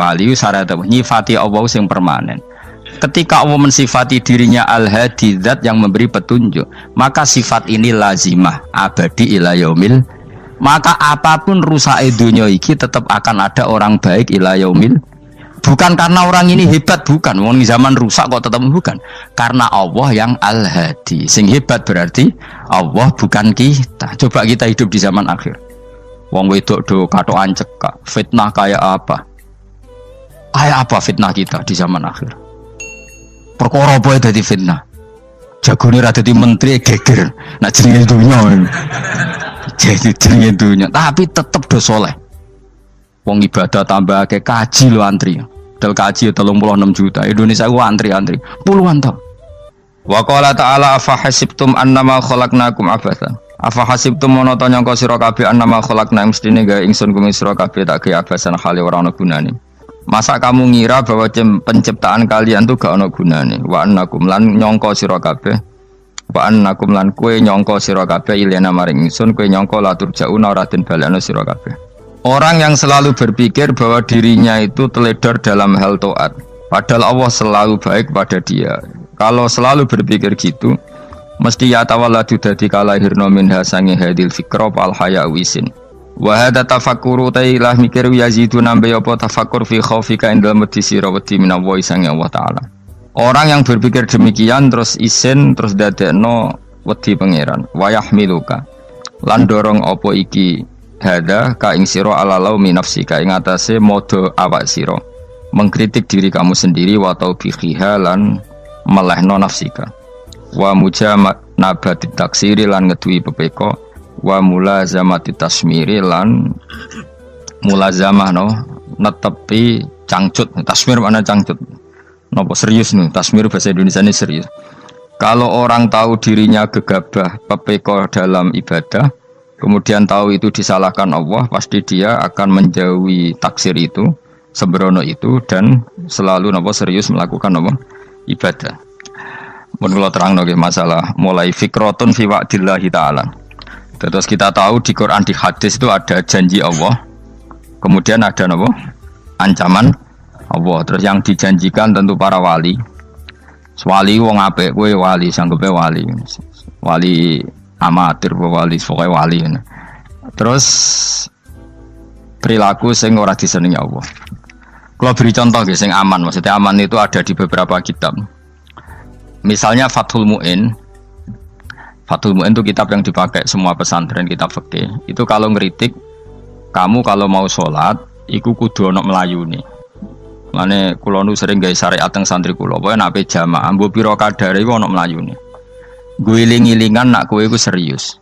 wali syarat nyifati Allah sing permanen. Ketika Allah mensifati dirinya al-hadi, zat yang memberi petunjuk, maka sifat ini lazimah abadi ila yaumil. Maka apapun rusak dunia iki tetap akan ada orang baik ila yaumil. Bukan karena orang ini hebat, bukan. Wong zaman rusak kok tetap bukan. Karena Allah yang al-hadi. Sing hebat berarti Allah, bukan kita. Coba kita hidup di zaman akhir. Wong wedok do katokan cekak, fitnah kayak apa? Kayak apa fitnah kita di zaman akhir? Perkara apa dadi fitnah? Jagone ra dadi menteri geger. Nak jenenge dunya. Jadi jenenge dunya, tapi tetep do saleh. Wong ibadah tambah ke kaji lo antri. Dal kaji 36 juta. Indonesia ku antri-antri puluhan tahun. Wa qala ta'ala afa hasibtum annama khalaqnakum abatsan. Afa hasibtum mono to nyangka sira kabeh annama khalaqna mestine gawe ingsun kuwi sira kabeh tak gawe abasan hale ora ana gunane. Masa kamu ngira bahwa penciptaan kalian tuh gak ada gunanya? Wa annakum lan nyongko sira kabeh. Wa annakum lan kowe nyongko sira kabeh ilena maring ingsun kowe nyongko latur jauna ora den balekno sira kabeh. Orang yang selalu berpikir bahwa dirinya itu teledor dalam hal taat, padahal Allah selalu baik pada dia. Kalau selalu berpikir gitu, mesti ya tawalladu dadi kalahirna minha sange hadil fikra fal haya wisin. Wa hadza tafakkuru tailah mikir yazidu nambe apa tafakkur fi khaufika indal mudisira wedi minallahi sang Allah taala. Orang yang berpikir demikian terus isin terus dadekno wedi pangeran. Wa yahmiluka lan dorong apa iki hadza ka ing sira ala laumi nafsika ing atase modo awak sira mengkritik diri kamu sendiri wa taubihiha lan melehno nafsika. Wa mujamabati taksiri lan ngeduwi pepeko wa mulazamati tasmiri lan mulazamah netepi cangcut. Tasmir mana cangcut? Napa serius nih? Tasmir bahasa Indonesia ini serius. Kalau orang tahu dirinya gegabah pepeko dalam ibadah, kemudian tahu itu disalahkan Allah, pasti dia akan menjauhi taksir itu, sembrono itu, dan selalu serius melakukan ibadah. Mun kula terangno nggih masalah mulai fikrotun fi wa'dillahi ta'ala. Terus kita tahu di Quran, di hadis itu ada janji Allah, kemudian ada ancaman Allah. Terus yang dijanjikan tentu para wali. Wali wong apik, kowe wali, sanggepe wali. Wali amatir, wali pokoke wali. Terus perilaku sing ora disenengi Allah. Kalau beri contoh nggih sing aman, maksudnya aman itu ada di beberapa kitab. Misalnya Fathul Mu'in. Fathul Mu'in itu kitab yang dipakai semua pesantren, kitab fikih. Itu kalau ngeritik, kamu kalau mau sholat, iku kudu ana melayune. Mane kula nu sering gawe syariat teng santri kula, pokoke nek jamaah mbok pira kadare iku ana melayune. Guling-gilingan nak kowe iku serius.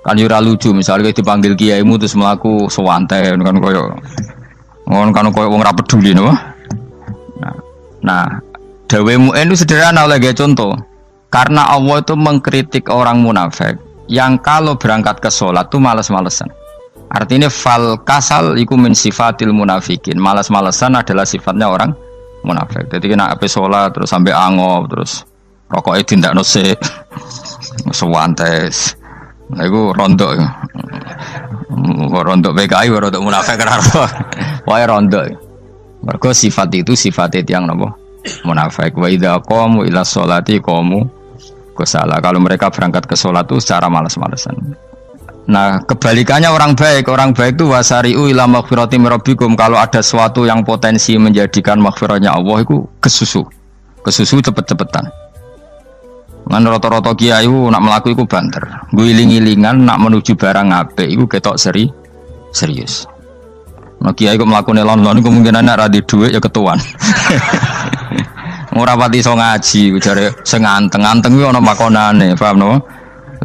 Kan yo ora lucu misalnya dipanggil kiaimu terus mlaku sewantai kan koyo ngono kan koyo wong ora peduli no. Nah, dawe Mu'in itu sederhana oleh gawe contoh. Karena Allah itu mengkritik orang munafik yang kalau berangkat ke sholat itu malas-malesan. Artinya fal kasal iku min sifatil munafikin. Malas-malesan adalah sifatnya orang munafik. Jadi kena ape sholat terus sampai angop terus rokoknya tindak nose sewantes. Nah itu rontok. Rontok PKI, rontok munafik kenapa? Wah rontok. Mergo sifat itu sifatnya yang napa? Munafik. Wa idza qamu ila sholati qamu kusala. Kalau mereka berangkat ke sholat itu secara malas-malasan. Nah kebalikannya orang baik itu wasari'u ila maghfirati mirabbikum. Kalau ada sesuatu yang potensi menjadikan maghfirahnya Allah itu kesusu cepet-cepetan. Ngan rata-rata kiai itu nak melaku itu banter, guling-gilingan nak menuju barang apik itu ketok serius. Nah kiai itu melakukan lon-lon kemungkinan nak radi duit ya ketuan. Ora pati iso ngaji, jare sing anteng-anteng kuwi ana makonane, paham no?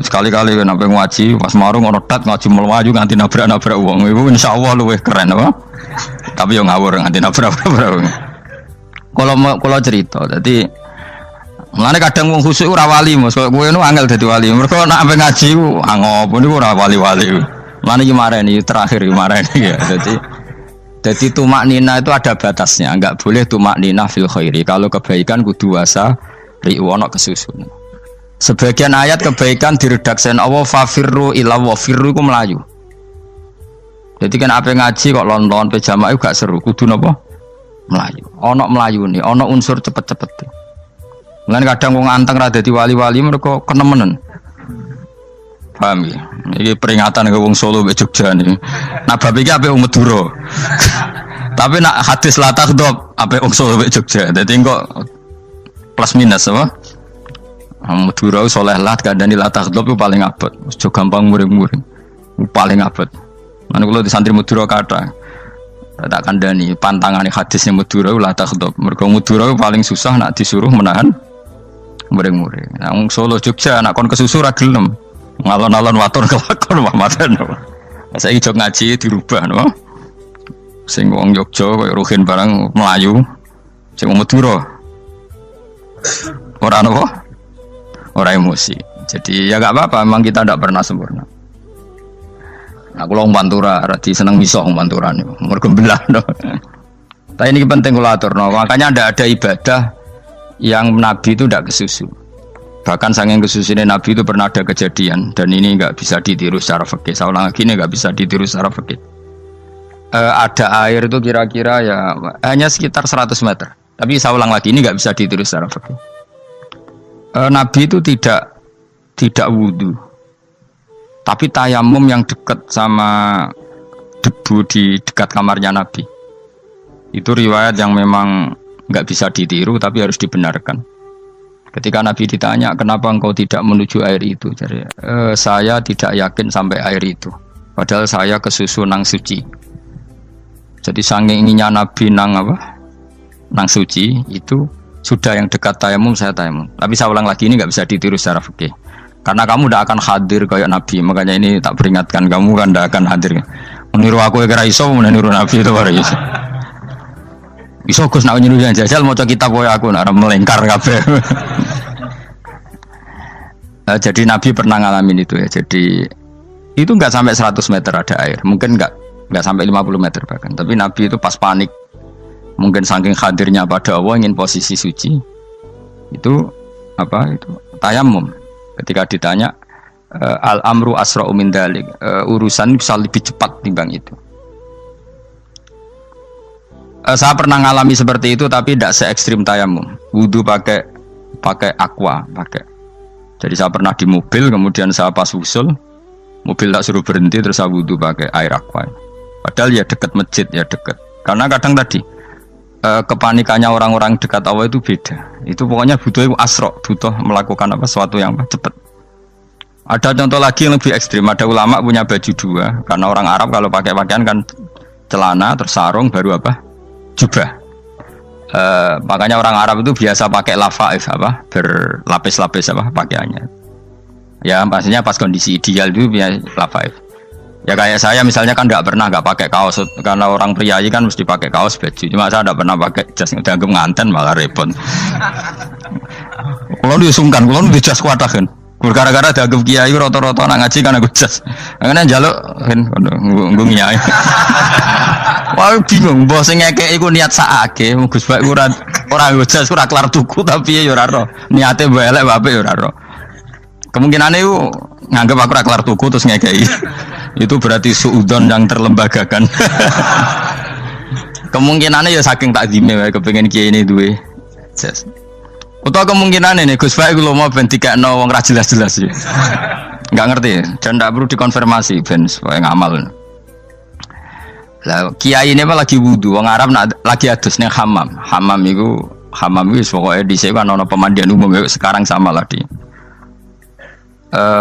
Sekali-kali nek ngaji, pas marung ana tat ngaji mlayu nganti nabrak-nabrak wong. Iku insyaallah luwih keren apa? Tapi yo ngawur nganti nabrak-nabrak. Kalau cerita, dadi mulane kadang wong khusuk ora wali, Mas. Kowe nu angel dadi wali. Mergo nek ampe ngaji ku angop niku ora wali-wali. Mulane iki mareni terakhir iki mareni ya. Jadi tumak nina itu ada batasnya, enggak boleh tumak nina fil khairi. Kalau kebaikan kudu wasa ri'wana kesusun. Sebagian ayat kebaikan diredaksen Allah fafirru ila wa firru ku melayu. Jadi kan apa ngaji kok lon-lon pe jamaah gak seru, kudu napa? Melayu. Ono melayune, ono unsur cepet-cepet. Lan kadang wong anteng ra dadi wali-wali mereka kenemenen. Paham ya? Ini peringatan ke wong Solo mbek Jogja niki. Nah bab iki apik wong Madura. Tapi nak hadis la takhdhab apik wong Solo mbek Jogja. Dadi kok plus minus apa? Madura soleh lah kandhani la takhdhab ku paling abot. Aja gampang muring-muring. Paling abot. Lan kula di santri Madura kathah. Tak kandhani pantangane hadisnya Madura la takhdhab. Mergo Madura paling susah nak disuruh menahan muring-muring. Nah, wong Solo Jogja nak kon kesusu ra gelem. Ngalon-alon watur kelakon Muhammadan. Saiki jog ngaji dirubah no. Sing wong Jogja koyo Ruhin barang Melayu. Sing wong Madura. Ora apa? Ora emosi. Jadi ya enggak apa-apa, memang kita tidak pernah sempurna. Nah, kula wong Pantura ra seneng misah wong Pantura niku. Mergo belah no. Tapi ini penting kula aturno. Makanya ada ibadah yang Nabi itu tidak kesusu. Bahkan saking kesusunya Nabi itu pernah ada kejadian dan ini nggak bisa ditiru secara fikih. Saya ulang lagi, ini nggak bisa ditiru secara fikih. Ada air itu kira-kira ya hanya sekitar 100 meter. Tapi saya ulang lagi, ini nggak bisa ditiru secara fikih. Nabi itu tidak wudu, tapi tayamum yang dekat sama debu di dekat kamarnya Nabi. Itu riwayat yang memang nggak bisa ditiru tapi harus dibenarkan. Ketika Nabi ditanya kenapa engkau tidak menuju air itu, jadi saya tidak yakin sampai air itu. Padahal saya kesusu nang suci. Jadi saking inginnya Nabi nang apa? Nang suci itu sudah yang dekat tayamum saya tayamum. Tapi saya ulang lagi, ini nggak bisa ditiru secara fikih. Karena kamu tidak akan hadir kayak Nabi. Makanya ini tak peringatkan kamu kan tidak akan hadir. Meniru aku kira iso, meniru Nabi itu baru iso. Iso Gus nak nyuruh jajal maca kitab koyo aku nak melengkar kabeh. Jadi Nabi pernah ngalamin itu ya. Jadi itu enggak sampai 100 meter ada air. Mungkin enggak sampai 50 meter bahkan. Tapi Nabi itu pas panik. Mungkin saking hadirnya pada Allah ingin posisi suci. Itu apa itu? Tayamum. Ketika ditanya al-amru asra'u min dzalik. Urusan bisa lebih cepat timbang itu. Saya pernah ngalami seperti itu tapi tidak se ekstrim tayamum. Wudu pakai aqua, pakai. Jadi saya pernah di mobil, kemudian saya pas usul, mobil tak suruh berhenti terus saya wudu pakai air aqua. Padahal ya dekat masjid, ya dekat. Karena kadang tadi kepanikannya orang-orang dekat Allah itu beda. Itu pokoknya butuh asro, butuh melakukan apa sesuatu yang cepat. Ada contoh lagi yang lebih ekstrim. Ada ulama punya baju dua, karena orang Arab kalau pakai pakaian kan celana terus sarung baru apa? Jubah. Makanya orang Arab itu biasa pakai lafaif apa berlapis-lapis apa pakaiannya. Ya pastinya pas kondisi ideal itu biasa lafaif. Ya kayak saya misalnya kan nggak pakai kaos karena orang priayi kan mesti pakai kaos baju. Cuma saya tidak pernah pakai jas udah nganten malah repot. Kalau disungkan, kalau di jas kuatah kan. Gara-gara dianggap kiai roto-roto anak ngaji kan aku jas. Karena jaluk kan nggung nyai. Wah bingung, bos ngekek iku niat sakake, Gus Bak ora jas ora kelar tuku tapi ya ora ro. Niate mbok elek wae ya ora ro. Kemungkinane iku nganggep aku ora kelar tuku terus ngekeki. Itu berarti suudzon yang terlembagakan. Kemungkinane ya saking takdime wae kepengin kiai ini duwe jas. Utawa kemungkinane nih Gus Bak iku lho mau ben dikekno wong ra jelas-jelas ya. Enggak ngerti dan ndak perlu dikonfirmasi ben supaya ngamal. Lah kiai ini lagi wudu, wong Arab lagi adus ning hammam. Hammam itu pokoknya di sini kan ono pemandian umum sekarang sama lah di.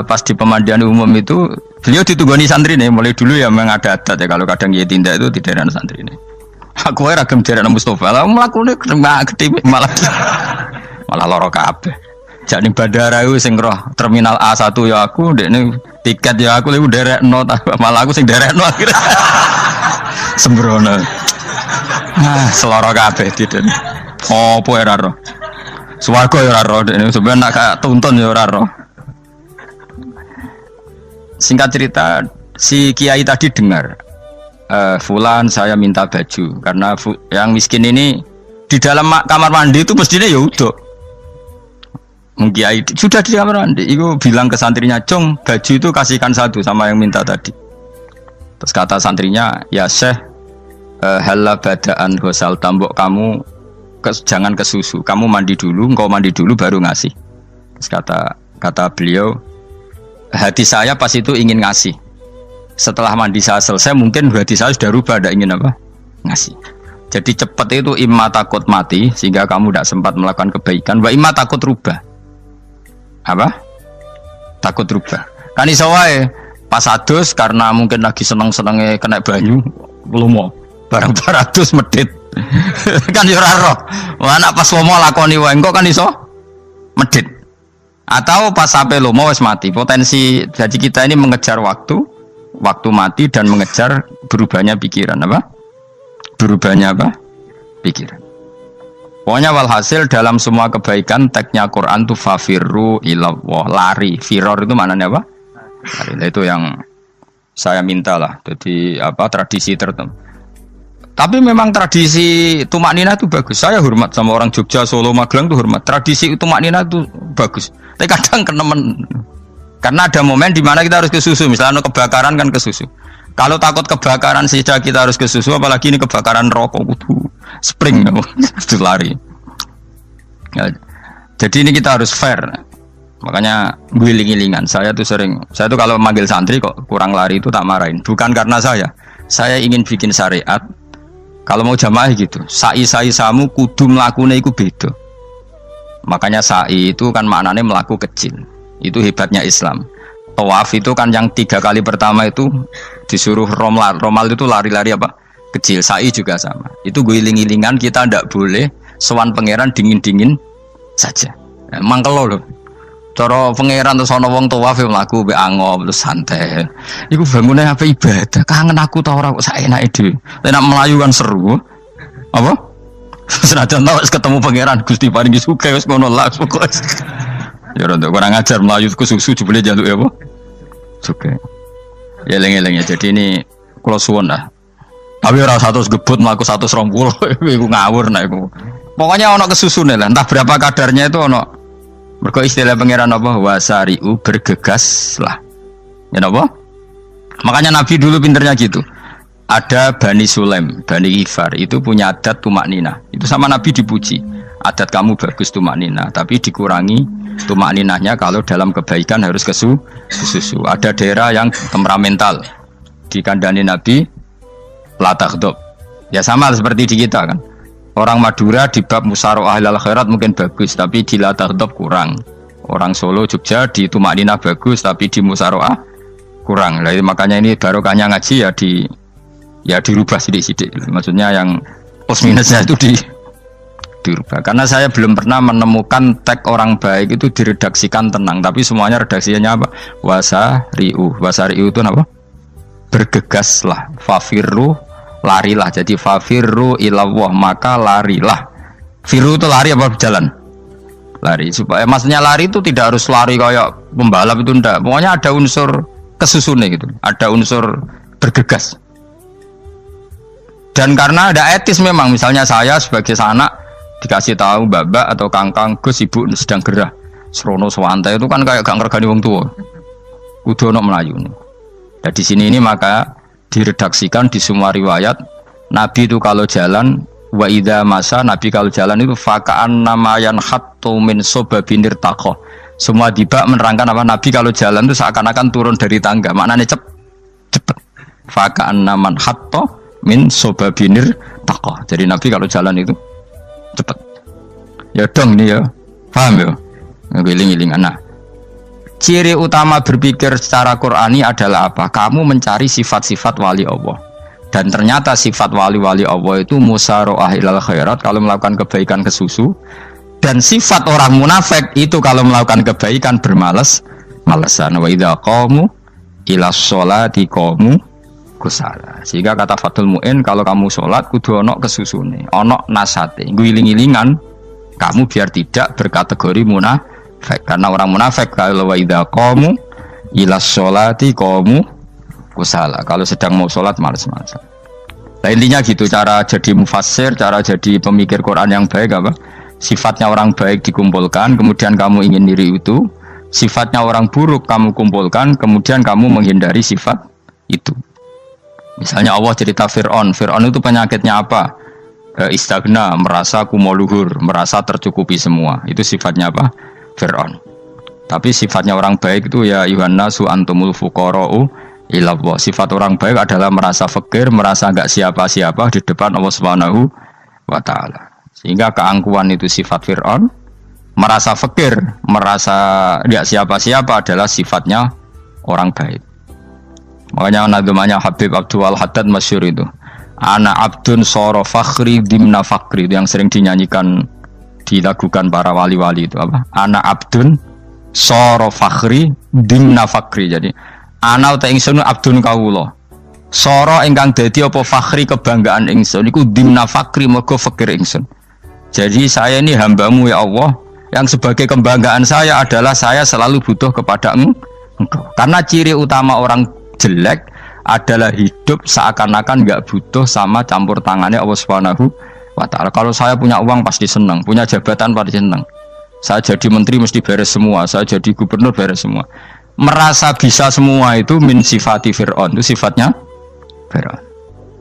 Pas di pemandian umum itu beliau ditunggoni santri nih, mulai dulu ya memang ada adat ya kalau kadang kiai tindak itu tidak ada santri nih. Aku ragam jaran Mustafa, lah melakukan gede malah loro kabeh. Jadi bandara itu sing roh terminal A1 ya aku, dekne tiket ya aku lewat derekno, malah aku sing derekno akhirnya. Sembrono. Seloro kabeh tidak. Opo ora ro. Swarga ya ora ro, dekne sampeyan nak gak tuntun ya ora ro. Singkat cerita, si kiai tadi dengar fulan saya minta baju karena yang miskin ini di dalam kamar mandi itu mestinya ya udah. Kiai sudah di kamar mandi, itu bilang ke santrinya, "Jong, baju itu kasihkan satu sama yang minta tadi." Terus kata santrinya, "Ya Syekh, Halla badaan gosal tambok kamu jangan ke susu, kamu mandi dulu, engkau mandi dulu baru ngasih. Terus kata beliau, hati saya pas itu ingin ngasih. Setelah mandi saya selesai, mungkin hati saya sudah rubah, ada ingin apa? Ngasih. Jadi cepat itu imma takut mati sehingga kamu tidak sempat melakukan kebaikan, wa imma takut rubah. Apa? Takut rubah. Kan iso wae pas adus karena mungkin lagi seneng-senenge kena banyu, lumo. Barang 200 medit. Kan yo ora roh. Anak pas lomo lakoni wae engko kan iso medit. Atau pas sampai lomo wis mati. Potensi jadi kita ini mengejar waktu mati dan mengejar berubahnya pikiran apa? Berubahnya apa? Pikiran. Pokoknya walhasil dalam semua kebaikan teksnya Quran tuh fafirru ilallah, lari. Firor itu maknanya apa? Lari. Nah, itu yang saya minta lah. Jadi apa tradisi tertentu. Tapi memang tradisi tumak nina itu bagus. Saya hormat sama orang Jogja, Solo, Magelang tuh hormat. Tradisi tumak nina itu bagus. Tapi kadang kenemen. Karena ada momen di mana kita harus ke susu. Misalnya kebakaran kan ke susu. Kalau takut kebakaran saja kita harus ke susu, apalagi ini kebakaran rokok, spring, itu lari. Ya, jadi ini kita harus fair. Makanya guling-gilingan. Saya tuh kalau manggil santri kok kurang lari itu tak marahin. Bukan karena saya ingin bikin syariat. Kalau mau jamaah gitu, sa'i samu kudu mlakune iku beda. Makanya sa'i itu kan maknanya melaku kecil. Itu hebatnya Islam. Tawaf itu kan yang 3 kali pertama itu disuruh romal itu lari-lari apa? Kecil. Sa'i juga sama. Itu guling-gilingan kita ndak boleh sowan pangeran dingin-dingin saja. Mangkelo lho. Cara pangeran terus ana wong tawaf mlaku mbek angop terus santai. Iku bangune apa ibadah. Kangen aku ta ora kok saenake dhewe. Nek melayu kan seru. Apa? Senajan tau ketemu pangeran Gusti paringi sugih wis ngono lah pokoke. Ya ora kurang ajar melayu ku susu jebule jaluk ya apa? Oke. Ya eling-eling ya. Jadi ini kula suwun lah. Tapi ora 100 gebut mlaku 120 iku ngawur nek iku. Pokoknya ana kesusune lah, entah berapa kadarnya itu ana. Mergo istilah pangeran apa? Wasari'u bergegas lah. Ya apa? Makanya Nabi dulu pinternya gitu. Ada Bani Sulaim, Bani Ifar itu punya adat tumak nina. Itu sama Nabi dipuji. Adat kamu bagus tumak nina, tapi dikurangi tumak ninahnya kalau dalam kebaikan harus ke susu. Ada daerah yang temperamental. Dikandani Nabi la taghdab. Ya sama seperti di kita kan. Orang Madura di bab musyaroah ilal khairat mungkin bagus, tapi di la taghdab kurang. Orang Solo, Jogja di tumak ninah bagus, tapi di musyaroah kurang. Jadi makanya ini barokahnya ngaji ya dirubah sidik-sidik. Maksudnya yang plus minusnya itu dirubah. Karena saya belum pernah menemukan tag orang baik itu diredaksikan tenang, tapi semuanya redaksinya apa? Wasari'u itu apa? Bergegaslah, fafirru, larilah. Jadi fafirru ilallah, maka larilah. Firu itu lari apa berjalan? Lari. Supaya maksudnya lari itu tidak harus lari kayak pembalap itu enggak. Pokoknya ada unsur kesusunnya gitu. Ada unsur bergegas. Dan karena ada etis memang, misalnya saya sebagai anak dikasih tahu babak atau kangkang Gus ibu sedang gerah serono swantai itu kan kayak gak ngergani wong tua kudu ono melayu. Nah di sini ini maka diredaksikan di semua riwayat Nabi itu kalau jalan wa idza masa, Nabi kalau jalan itu fakaan namayan hattu min sobabinir takoh. Semua dibak menerangkan apa Nabi kalau jalan itu seakan-akan turun dari tangga, maknanya cepet. Fakaan naman hatto min sobabinir takoh. Jadi Nabi kalau jalan itu cepet. Ya dong ini ya. Paham ya? Ngiling-ngiling anak. Ciri utama berpikir secara Qur'ani adalah apa? Kamu mencari sifat-sifat wali Allah. Dan ternyata sifat wali-wali Allah itu musyaroah ilal khairat, kalau melakukan kebaikan ke susu. Dan sifat orang munafik itu kalau melakukan kebaikan bermalas-malasan. Wa idza qamu ilas sholati qamu kusala. Sehingga kata Fathul Mu'in, kalau kamu sholat kudu ono kesusune, ono nasate, guling-gilingan kamu biar tidak berkategori munafik. Karena orang munafik kalau wa idza qamu ilas sholati qamu kusala, kalau sedang mau sholat malas-malasan. Nah intinya gitu cara jadi mufassir, cara jadi pemikir Quran yang baik apa? Sifatnya orang baik dikumpulkan, kemudian kamu ingin diri itu. Sifatnya orang buruk kamu kumpulkan, kemudian kamu menghindari sifat itu. Misalnya Allah cerita Fir'aun. Fir'aun itu penyakitnya apa? Istagna, merasa kumoluhur, merasa tercukupi semua. Itu sifatnya apa? Fir'aun. Tapi sifatnya orang baik itu ya Yuhannasu antumul fuqara'u ilallah. Sifat orang baik adalah merasa fakir, merasa enggak siapa-siapa di depan Allah Subhanahu wa taala. Sehingga keangkuhan itu sifat Fir'aun, merasa fakir, merasa enggak siapa-siapa adalah sifatnya orang baik. Makanya nadumanya Habib Abdul Haddad masyhur itu. Ana abdun soro fakhri dimna fakri, itu yang sering dinyanyikan dilakukan para wali-wali itu apa? Ana abdun soro fakhri dimna fakri. Jadi ana uta ingsun abdun kawula. Soro ingkang dadi apa fakhri kebanggaan ingsun iku dimna fakri mergo fakir ingsun. Jadi saya ini hambamu ya Allah, yang sebagai kebanggaan saya adalah saya selalu butuh kepada Engkau. Karena ciri utama orang jelek adalah hidup seakan-akan enggak butuh sama campur tangannya Allah Subhanahu wa taala. Kalau saya punya uang pasti senang, punya jabatan pasti senang. Saya jadi menteri mesti beres semua, saya jadi gubernur beres semua. Merasa bisa semua itu min sifati Fir'aun, itu sifatnya Fir'aun.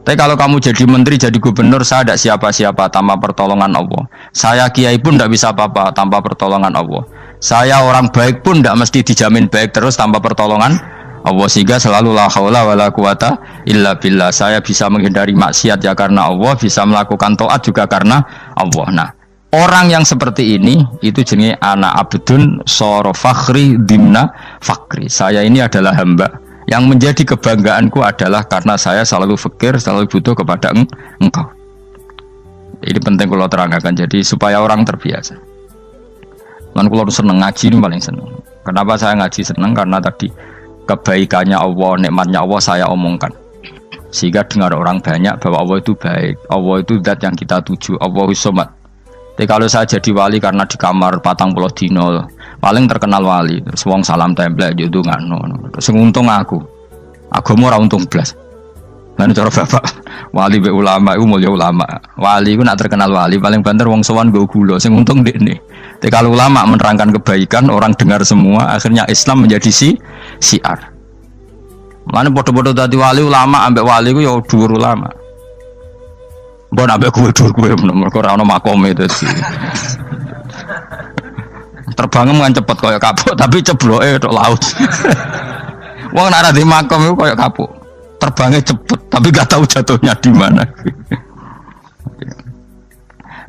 Tapi kalau kamu jadi menteri, jadi gubernur, saya tidak siapa-siapa tanpa pertolongan Allah. Saya kiai pun tidak bisa apa-apa tanpa pertolongan Allah. Saya orang baik pun tidak mesti dijamin baik terus tanpa pertolongan Allah. Sehingga selalu la haula wala quwata illa billah. Saya bisa menghindari maksiat ya karena Allah, bisa melakukan taat juga karena Allah. Nah, orang yang seperti ini itu jenenge ana abdun soro fakhri dimna fakri. Saya ini adalah hamba yang menjadi kebanggaanku adalah karena saya selalu fakir, selalu butuh kepada Engkau. Ini penting kalau terangkan, jadi supaya orang terbiasa. Dan kalau seneng ngaji ini paling seneng. Kenapa saya ngaji seneng? Karena tadi kebaikannya Allah, nikmatnya Allah saya omongkan. Sehingga dengar orang banyak bahwa Allah itu baik, Allah itu zat yang kita tuju, Allahus Somad. Tapi kalau saya jadi wali karena di kamar 40 dino, paling terkenal wali, terus wong salam template gitu ngano. Terus untung aku mau ora untung blas. Lan cara bapak wali be ulama iku mulya ulama. Wali iku nak terkenal wali paling banter wong sowan nggo gula, sing untung ndekne. Tapi kalau ulama menerangkan kebaikan, orang dengar semua, akhirnya Islam menjadi siar. Mana bodoh-bodoh tadi wali ulama ambek wali ku ya dhuwur ulama. Mbok ambek kuwe mergo ora ono makome dadi. Terbangnya kan cepet kayak kapuk tapi cebloke tok laut. Wong nek ora di makom iku kayak kapuk. Terbangnya cepet tapi gak tahu jatuhnya di mana.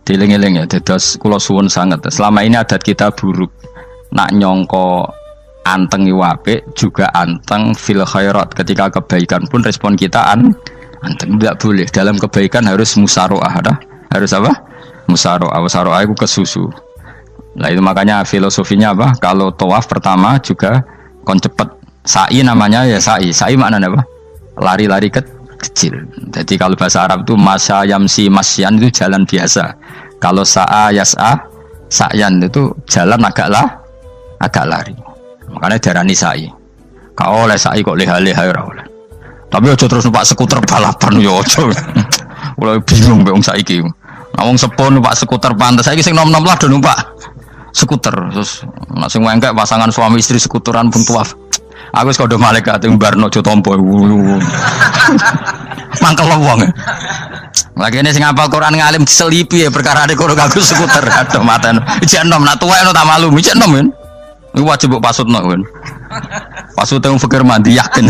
Dieling-eling ya, dados kula suwun sanget. Selama ini adat kita buruk. Nak nyongko anteng apik juga anteng fil khairat. Ketika kebaikan pun respon kita anteng, tidak boleh. Dalam kebaikan harus musaroah, harus apa? Musaroah. Musaroah itu kesusu. Nah itu makanya filosofinya apa? Kalau tawaf pertama juga kon cepet. Sa'i namanya ya sa'i. Sa'i maknanya apa? Lari-lari kecil. Jadi kalau bahasa Arab itu masya yamsi masyan itu jalan biasa. Kalau sa'a yas'a sa'yan itu jalan agak lari. Makanya darani sa'i. Kau oleh sa'i kok leha-leha ora oleh. Tapi aja terus numpak skuter balapan yo aja. Mulai bingung mbek wong saiki. Nah wong sepo numpak skuter pantes saiki sing nom-nom lah do numpak skuter. Terus nek sing wengkek pasangan suami istri skuteran pun tuaf. Aku wis kodho malaikat mbarno aja tampa. Mangkel wong. Lagi ini sing hafal Quran ngalim diselipi ya perkara ade kono kanggo skuter. Aduh maten. Ijek nom nak tuwek no tak malu. Ijek nom kan. Iku wajib mbok pasutno kan. Pasut teng fikir mandi yakin.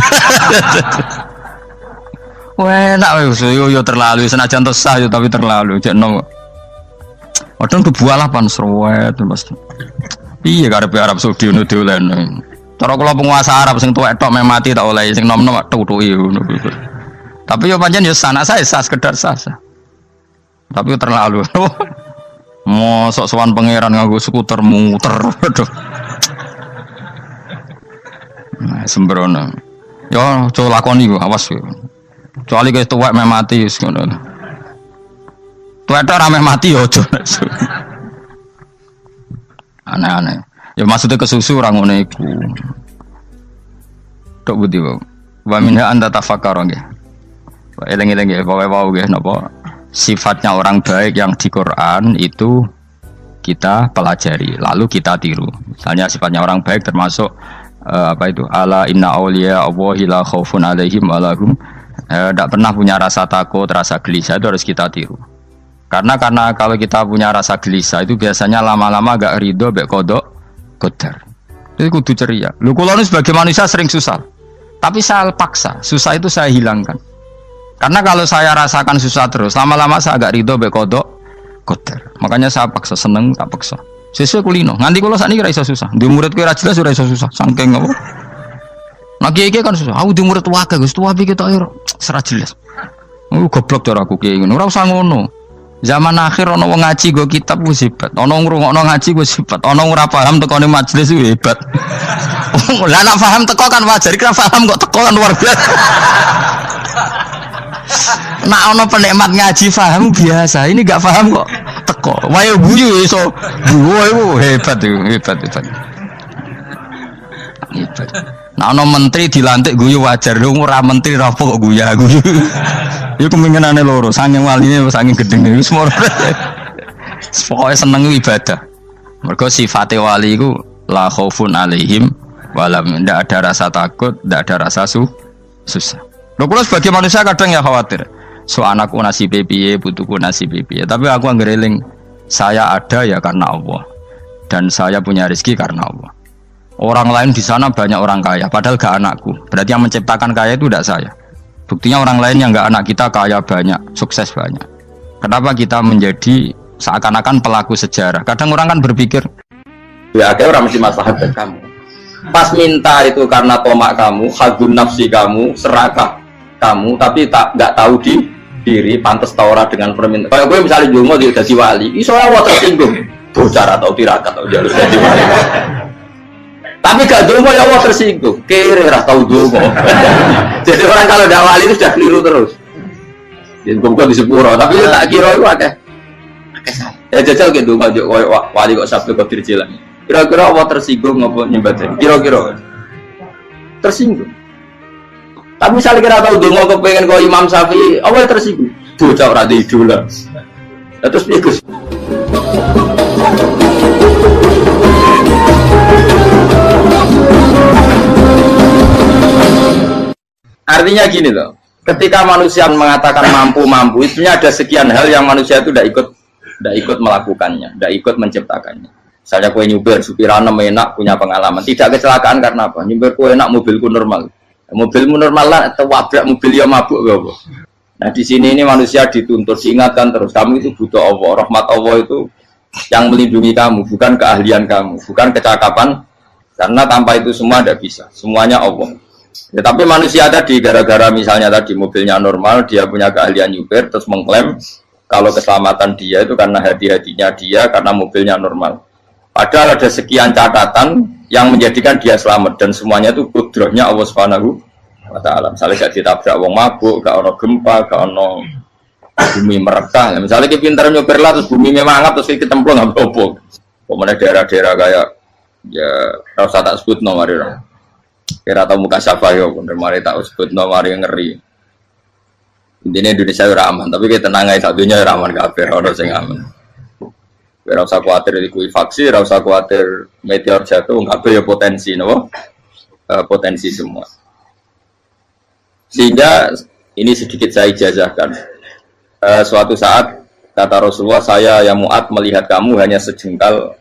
Wah, nak yo terlalu senajan to sah yo tapi terlalu ijek nom. Padahal kebualapan serwet Mas. Iya karepe Arab Saudi ngono diolehno. Cara kula penguasa Arab sing tuwek tok meh mati tak oleh sing nom-nom tutuki ngono. Tapi yo pancen yo sana saya sah sekedar sah. Tapi terlalu. Mosok sowan pangeran nganggo skuter muter. Aduh. Nah, sembrono. Yo coba lakoni yo awas yo. Kecuali guys tuwek meh mati wis ngono. Tuwek tok ora meh mati yo aja. Aneh-aneh. Ya maksudnya kesusu orang ngono iku. Tok budi wae. Wa minha anta tafakkar nggih. Eleng-eleng nggih wae nggih napa sifatnya orang baik yang di Quran itu kita pelajari lalu kita tiru. Misalnya sifatnya orang baik termasuk apa itu ala inna auliya Allahi la khaufun alaihim wa lahum Tidak pernah punya rasa takut, rasa gelisah itu harus kita tiru. Karena kalau kita punya rasa gelisah itu biasanya lama-lama agak ridho, bek kodok, kodar. Itu kudu ceria. Lu kalau ini sebagai manusia sering susah, tapi saya paksa, susah itu saya hilangkan. Karena kalau saya rasakan susah terus, lama-lama saya agak ridho, bek kodok, kodar. Makanya saya paksa, seneng tak paksa. Sesuai kulino. Nganti kalau saat ini kira iso susah. Di murid kira jelas sudah iso susah. Sangking apa? Nah kiai kan susah. Aku di murid tua Gus, tua kita air serat jelas. Goblok cara aku kiai ngono. Ora usah ngono. Zaman akhir ono wong ngaji go kitab wis hebat. Ono ngrungokno ngaji wis hebat. Ono ora paham tekone majelis wis hebat. Lah nek paham teko kan wajar, kira paham kok teko kan luar biasa. Nak ono penikmat ngaji paham biasa. Ini enggak paham kok teko. Wae guyu iso. Guyu hebat. Nah ono menteri dilantik guyu wajar. Lu ora menteri ra kok guyu. Iku kemungkinane loro, saking waline saking gedenge wis moro. Pokoke seneng ibadah. Mergo sifate wali iku la khaufun alaihim walam, ndak ada rasa takut, ndak ada rasa susah. Lho kula sebagai manusia kadang ya khawatir. So anakku nasib piye, putuku nasib piye. Tapi aku anggereling saya ada ya karena Allah. Dan saya punya rezeki karena Allah. Orang lain di sana banyak orang kaya, padahal gak anakku. Berarti yang menciptakan kaya itu tidak saya. Buktinya orang lain yang gak anak kita kaya banyak, sukses banyak. Kenapa kita menjadi seakan-akan pelaku sejarah? Kadang orang kan berpikir, ya akhirnya orang mesti masalah buat kamu. Pas minta itu karena tomak kamu, hadun nafsi kamu, serakah kamu, tapi nggak tahu diri, pantas taura dengan permintaan. Kalau gue misalnya Jungo dia jadi wali, soalnya Allah tersinggung, bocor atau tirakat atau jalur jadi wali. Tapi gak Jungo ya Allah tersinggung, kira rasa tahu Jungo. Jadi orang kalau udah wali itu sudah keliru terus. Jadi gue di sepuro, tapi tak kira itu ada. Ya jajal gitu, wali kok sabtu kok dirjilan. Kira-kira Allah tersinggung ngapa nyembah? Kira-kira tersinggung. Tapi misalnya kira tahu dongo kepengen kau Imam Syafi'i, Allah tersinggung. Bocah ora di idola. Terus piye Gus? Artinya gini loh. Ketika manusia mengatakan mampu, itu ada sekian hal yang manusia itu tidak ikut melakukannya, tidak ikut menciptakannya. Misalnya kue nyuber, supirana enak, punya pengalaman. Tidak kecelakaan karena apa? Nyuber kue enak, mobilku normal. Mobilmu normal lah, atau wabrak mobil yang mabuk. Apa? Nah di sini ini manusia dituntut, diingatkan terus. Kamu itu butuh Allah, rahmat Allah itu yang melindungi kamu, bukan keahlian kamu, bukan kecakapan. Karena tanpa itu semua tidak bisa. Semuanya Allah. Ya, tapi manusia tadi gara-gara misalnya tadi mobilnya normal, dia punya keahlian nyuber, terus mengklaim kalau keselamatan dia itu karena hati-hatinya dia, karena mobilnya normal. Padahal ada sekian catatan yang menjadikan dia selamat dan semuanya itu kudrahnya Allah Subhanahu wa taala. Misalnya gak ditabrak wong mabuk, gak ono gempa, gak ono bumi merekah. Misalnya kita pintar nyuper lah terus bumi memangap terus kita templung nggak apa-apa. Kemudian daerah-daerah kayak ya rasa tak sebut nomor itu. Kira tahu muka siapa yo, bener mari tak sebut nomor yang ngeri. Intinya Indonesia itu aman, tapi kita tenang aja satunya aman kabeh, orang sing aman. Ora usah kuwatir likuifaksi, ora usah kuwatir meteor jatuh, kabeh ya potensi, no? Potensi semua. Sehingga ini sedikit saya ijazahkan. Suatu saat kata Rasulullah, saya ya Mu'ad melihat kamu hanya sejengkal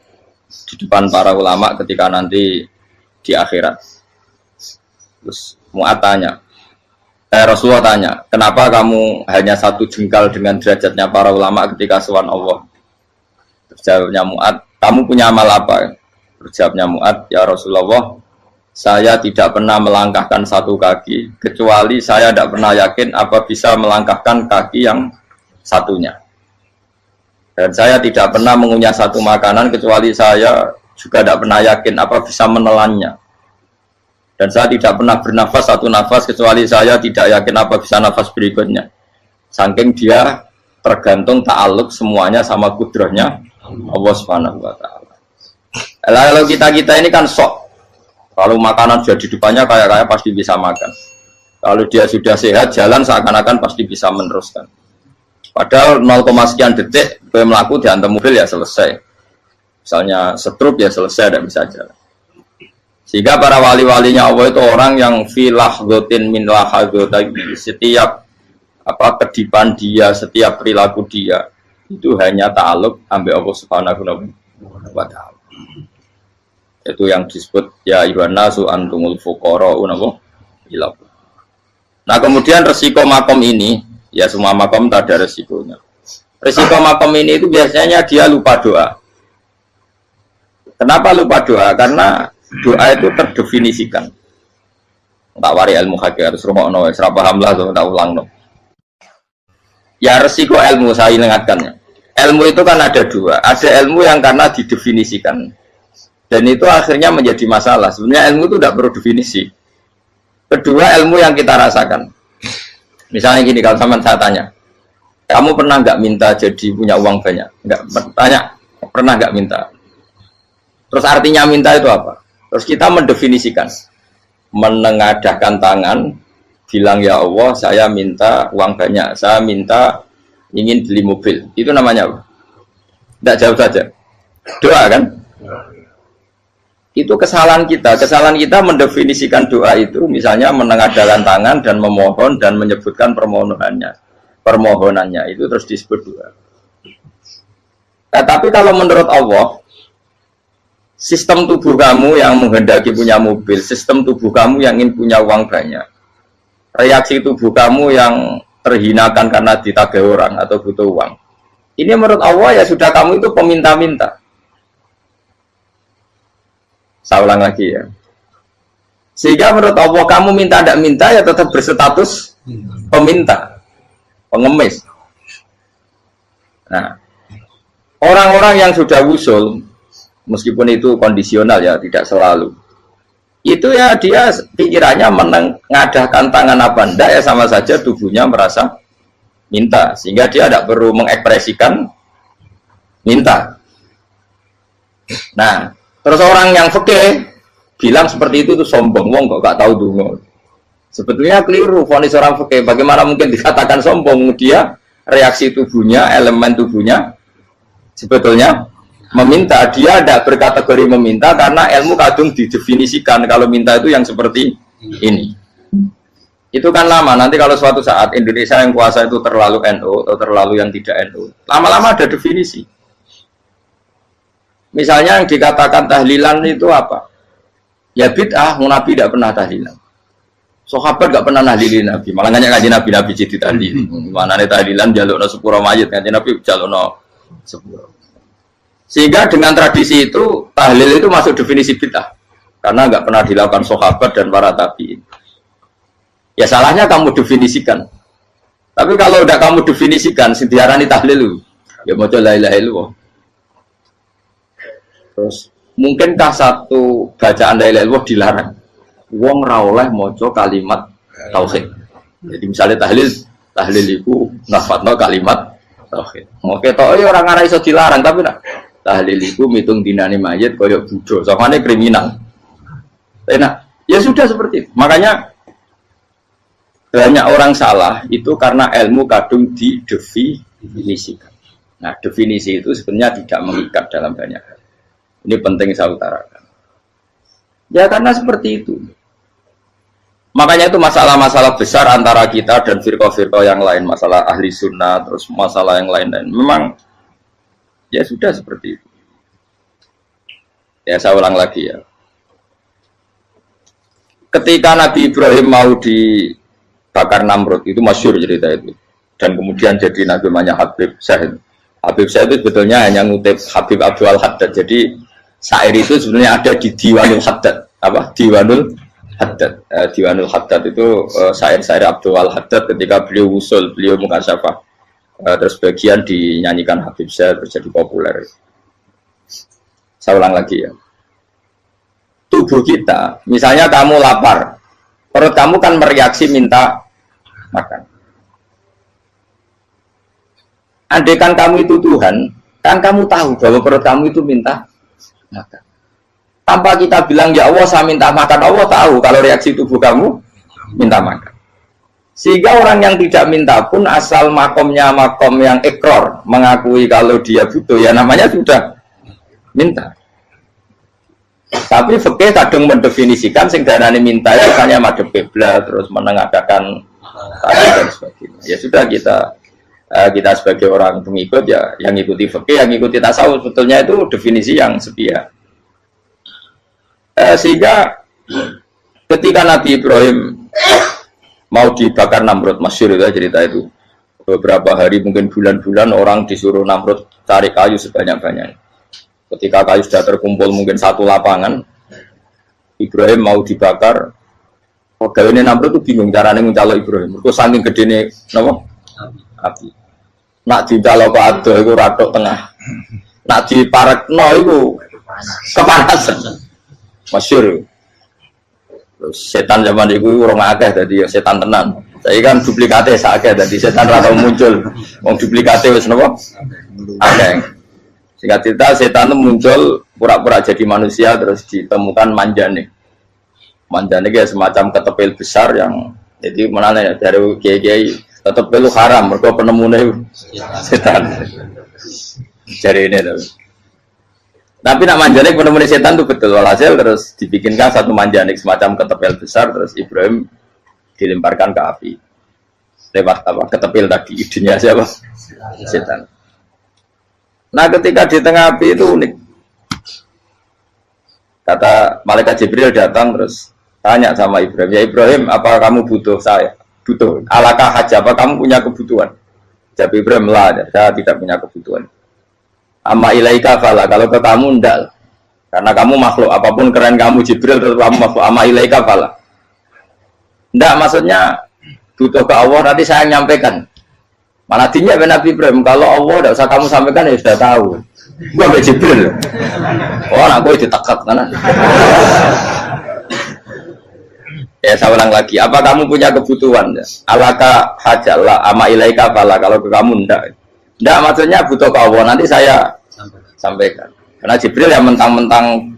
di depan para ulama ketika nanti di akhirat. Terus Mu'ad tanya, Rasulullah tanya, kenapa kamu hanya satu jengkal dengan derajatnya para ulama ketika sowan Allah? Jawabnya Mu'ad, kamu punya amal apa? Berjawabnya Mu'ad, ya Rasulullah, saya tidak pernah melangkahkan satu kaki, kecuali saya tidak pernah yakin apa bisa melangkahkan kaki yang satunya. Dan saya tidak pernah mengunyah satu makanan, kecuali saya juga tidak pernah yakin apa bisa menelannya. Dan saya tidak pernah bernafas satu nafas, kecuali saya tidak yakin apa bisa nafas berikutnya. Saking dia tergantung ta'aluk semuanya sama kudrahnya Allah Subhanahu wa taala. Kalau kita ini kan sok. Kalau makanan sudah di depannya kayak pasti bisa makan. Kalau dia sudah sehat jalan seakan-akan pasti bisa meneruskan. Padahal 0, sekian detik gue melaku dihantam mobil ya selesai. Misalnya stroke ya selesai, tidak bisa jalan. Sehingga para wali-walinya Allah itu orang yang filah gotin min lahadotagi, setiap kedipan dia, setiap perilaku dia itu hanya ta'aluk ambil Allah Subhanahu wa ta'ala. Itu yang disebut ya ayuhan nasu antumul fuqara'u ila. Nah, kemudian resiko makom ini, ya semua makom tak ada resikonya. Resiko makom ini itu biasanya dia lupa doa. Kenapa lupa doa? Karena doa itu terdefinisikan. Tak wari ilmu hakik harus rumah serap paham lah tuh, tak ulang no. Ya resiko ilmu saya ingatkannya. Ilmu itu kan ada dua. Ada ilmu yang karena didefinisikan, dan itu akhirnya menjadi masalah. Sebenarnya ilmu itu tidak perlu definisi. Kedua, ilmu yang kita rasakan. Misalnya gini, kalau sama saya tanya, kamu pernah nggak minta jadi punya uang banyak? Nggak tanya, pernah nggak minta? Terus artinya minta itu apa? Terus kita mendefinisikan, menengadahkan tangan, bilang ya Allah, saya minta uang banyak, saya minta ingin beli mobil. Itu namanya apa? Tidak jauh saja. Doa kan? Itu kesalahan kita. Kesalahan kita mendefinisikan doa itu, misalnya menengadahkan tangan dan memohon dan menyebutkan permohonannya itu terus disebut doa. Tapi kalau menurut Allah, sistem tubuh kamu yang menghendaki punya mobil, sistem tubuh kamu yang ingin punya uang banyak, reaksi tubuh kamu yang terhinakan karena ditagih orang atau butuh uang, ini menurut Allah ya sudah kamu itu peminta-minta. Saya ulang lagi ya. Sehingga menurut Allah kamu minta tidak minta ya tetap berstatus peminta, pengemis. Nah, orang-orang yang sudah usul, meskipun itu kondisional ya, tidak selalu. Itu ya dia pikirannya menengadahkan tangan apa enggak ya sama saja tubuhnya merasa minta. Sehingga dia tidak perlu mengekspresikan minta. Nah, terus orang yang fikih bilang seperti itu sombong, wong kok gak tahu dungo. Sebetulnya keliru vonis orang fikih. Bagaimana mungkin dikatakan sombong? Dia reaksi tubuhnya, elemen tubuhnya sebetulnya meminta. Dia tidak berkategori meminta karena ilmu kadung didefinisikan kalau minta itu yang seperti ini. Itu kan lama. Nanti kalau suatu saat Indonesia yang kuasa itu terlalu NU atau terlalu yang tidak NU, lama-lama ada definisi. Misalnya yang dikatakan tahlilan itu apa? Ya bid'ah, Nabi tidak pernah tahlilan. Sahabat tidak pernah nahlilin Nabi. Malah nanya kaji Nabi jadi tahlil. Mana nih tahlilan jalukno sepuro mayit, kaji Nabi jalukno sepuro. Sehingga dengan tradisi itu tahlil itu masuk definisi bid'ah karena nggak pernah dilakukan sahabat dan para tabi'in. Ya salahnya kamu definisikan. Tapi kalau udah kamu definisikan, diarani tahlil, ya mau la ilaha illallah. Terus mungkinkah satu bacaan la ilaha illallah dilarang? Wong ra oleh maca kalimat tauhid. Jadi misalnya tahlil iku nafatno kalimat tauhid. Mau ketok ora ngara iso dilarang tapi nak tahlil iku mitung dinane mayit koyo budo, samane kriminal. Enak. Ya sudah seperti itu. Makanya banyak orang salah itu karena ilmu kadung didefinisikan. Nah, definisi itu sebenarnya tidak mengikat dalam banyak hal. Ini penting saya utarakan. Ya karena seperti itu. Makanya itu masalah-masalah besar antara kita dan firqah-firqah yang lain, masalah ahli sunnah, terus masalah yang lain-lain. Memang ya sudah seperti itu. Ya saya ulang lagi ya. Ketika Nabi Ibrahim mau dibakar Namrud, itu masyhur cerita itu. Dan kemudian jadi Nabi namanya Habib Syahid. Habib Syahid itu sebetulnya hanya ngutip Habib Abdul Haddad. Jadi syair itu sebenarnya ada di Diwanul Haddad. Apa? Diwanul Haddad. Diwanul Haddad itu syair-syair Abdul Haddad ketika beliau usul, beliau mukasyafah. Terus bagian dinyanyikan Habib Syahid terus jadi populer. Saya ulang lagi ya. Tubuh kita, misalnya kamu lapar, perut kamu kan mereaksi minta makan. Andaikan kamu itu Tuhan, kan kamu tahu bahwa perut kamu itu minta makan. Tanpa kita bilang ya Allah saya minta makan, Allah tahu kalau reaksi tubuh kamu minta makan. Sehingga orang yang tidak minta pun asal makomnya makom yang ikror, mengakui kalau dia butuh, ya namanya sudah minta. Tapi fikih kadang mendefinisikan sing darane minta itu hanya madhep kiblat terus menengadakan tadi dan sebagainya. Ya sudah kita sebagai orang pengikut ya yang ikuti fikih, yang ikuti tasawuf sebetulnya itu definisi yang sepihak. Sehingga ketika Nabi Ibrahim mau dibakar Namrud, masyhur itu cerita itu. Beberapa hari mungkin bulan-bulan orang disuruh Namrud cari kayu sebanyak-banyaknya. Ketika kayu sudah terkumpul mungkin satu lapangan, Ibrahim mau dibakar. Pegawainya Namrud itu bingung caranya mencalok Ibrahim. Mereka saking gedene napa? Api. Nak dicalok ke ado itu ratok tengah. Nak diparekno itu kepanasan. Masyhur. Terus setan zaman itu orang akeh dadi setan tenan. Saya kan duplikate sakake dadi setan ra tau muncul. Wong duplikate wis napa? Akeh. Singkat cerita setan itu muncul pura-pura jadi manusia terus ditemukan manjane. Manjane kayak semacam ketepil besar yang jadi mana dari kiai-kiai ketepil itu haram mergo penemune setan. Jadi ini tuh. Tapi nak manjane penemune setan itu betul walhasil terus dibikinkan satu manjane semacam ketepil besar terus Ibrahim dilemparkan ke api. Lewat apa? Ketepil tadi idenya siapa? Setan. Nah ketika di tengah api itu unik. Kata malaikat Jibril datang terus tanya sama Ibrahim, ya Ibrahim apa kamu butuh saya? Butuh. Alakah haja apa kamu punya kebutuhan? Jawab Ibrahim lah, saya tidak punya kebutuhan. Amma ilaika fala, kalau ke kamu ndak. Karena kamu makhluk, apapun keren kamu Jibril tetap kamu makhluk. Amma ilaika fala. Ndak maksudnya butuh ke Allah nanti saya nyampaikan. Mana dinya Nabi Ibrahim, kalau Allah tidak usah kamu sampaikan ya sudah tahu. Gua ambil Jibril. Oh, anak gue ditekak kan? Ya saya ulang lagi. Apa kamu punya kebutuhan? Alaka hajalah ama ilaika fala. Kalau ke kamu ndak. Ndak maksudnya butuh ke Allah nanti saya sampaikan. Karena Jibril yang mentang-mentang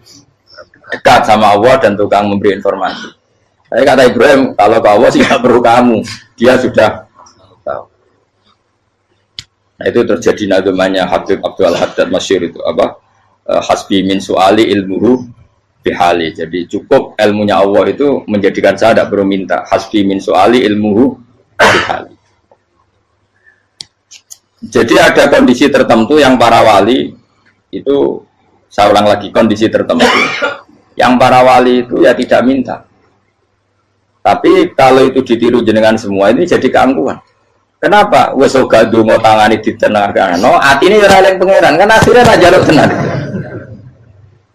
dekat sama Allah dan tukang memberi informasi. Saya kata Ibrahim, kalau ke Allah sih nggak perlu kamu. Dia sudah tahu. Nah itu terjadi nazamanya Habib Abdul Haddad masyhur itu apa? Hasbi min su'ali ilmuhu bihali. Jadi cukup ilmunya Allah itu menjadikan saya tidak perlu minta. Hasbi min su'ali ilmuhu bihali. Jadi ada kondisi tertentu yang para wali itu, saya ulang lagi, kondisi tertentu yang para wali itu ya tidak minta. Tapi kalau itu ditiru jenengan semua ini jadi keangkuhan. Kenapa? Wes ora ndonga tangane ditenangkan. No, atine ora eling pangeran, kan akhirnya ra njaluk tenan.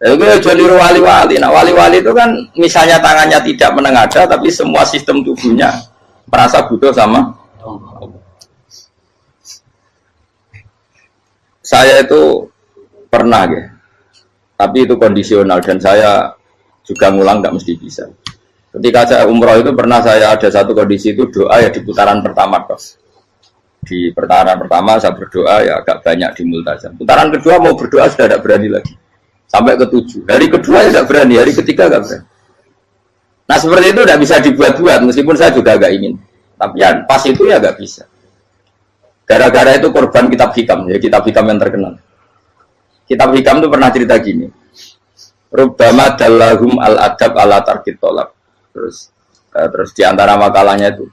Itu aja niru wali-wali. Nah, wali-wali itu kan misalnya tangannya tidak menengadah tapi semua sistem tubuhnya merasa butuh sama Allah. Saya itu pernah ya. Tapi itu kondisional dan saya juga ngulang nggak mesti bisa. Ketika saya umroh itu pernah saya ada satu kondisi itu doa ya di putaran pertama kos. Di putaran pertama saya berdoa ya agak banyak di multazam. Putaran kedua mau berdoa sudah tidak berani lagi. Sampai ke-7. Hari kedua ya tidak berani, hari ketiga tidak berani. Nah seperti itu tidak bisa dibuat-buat meskipun saya juga agak ingin. Tapi ya pas itu ya nggak bisa. Gara-gara itu korban kitab hikam, ya kitab hikam yang terkenal. Kitab hikam itu pernah cerita gini. Rubbama dallahum al-adab ala tarkit tolak. Terus di antara makalahnya itu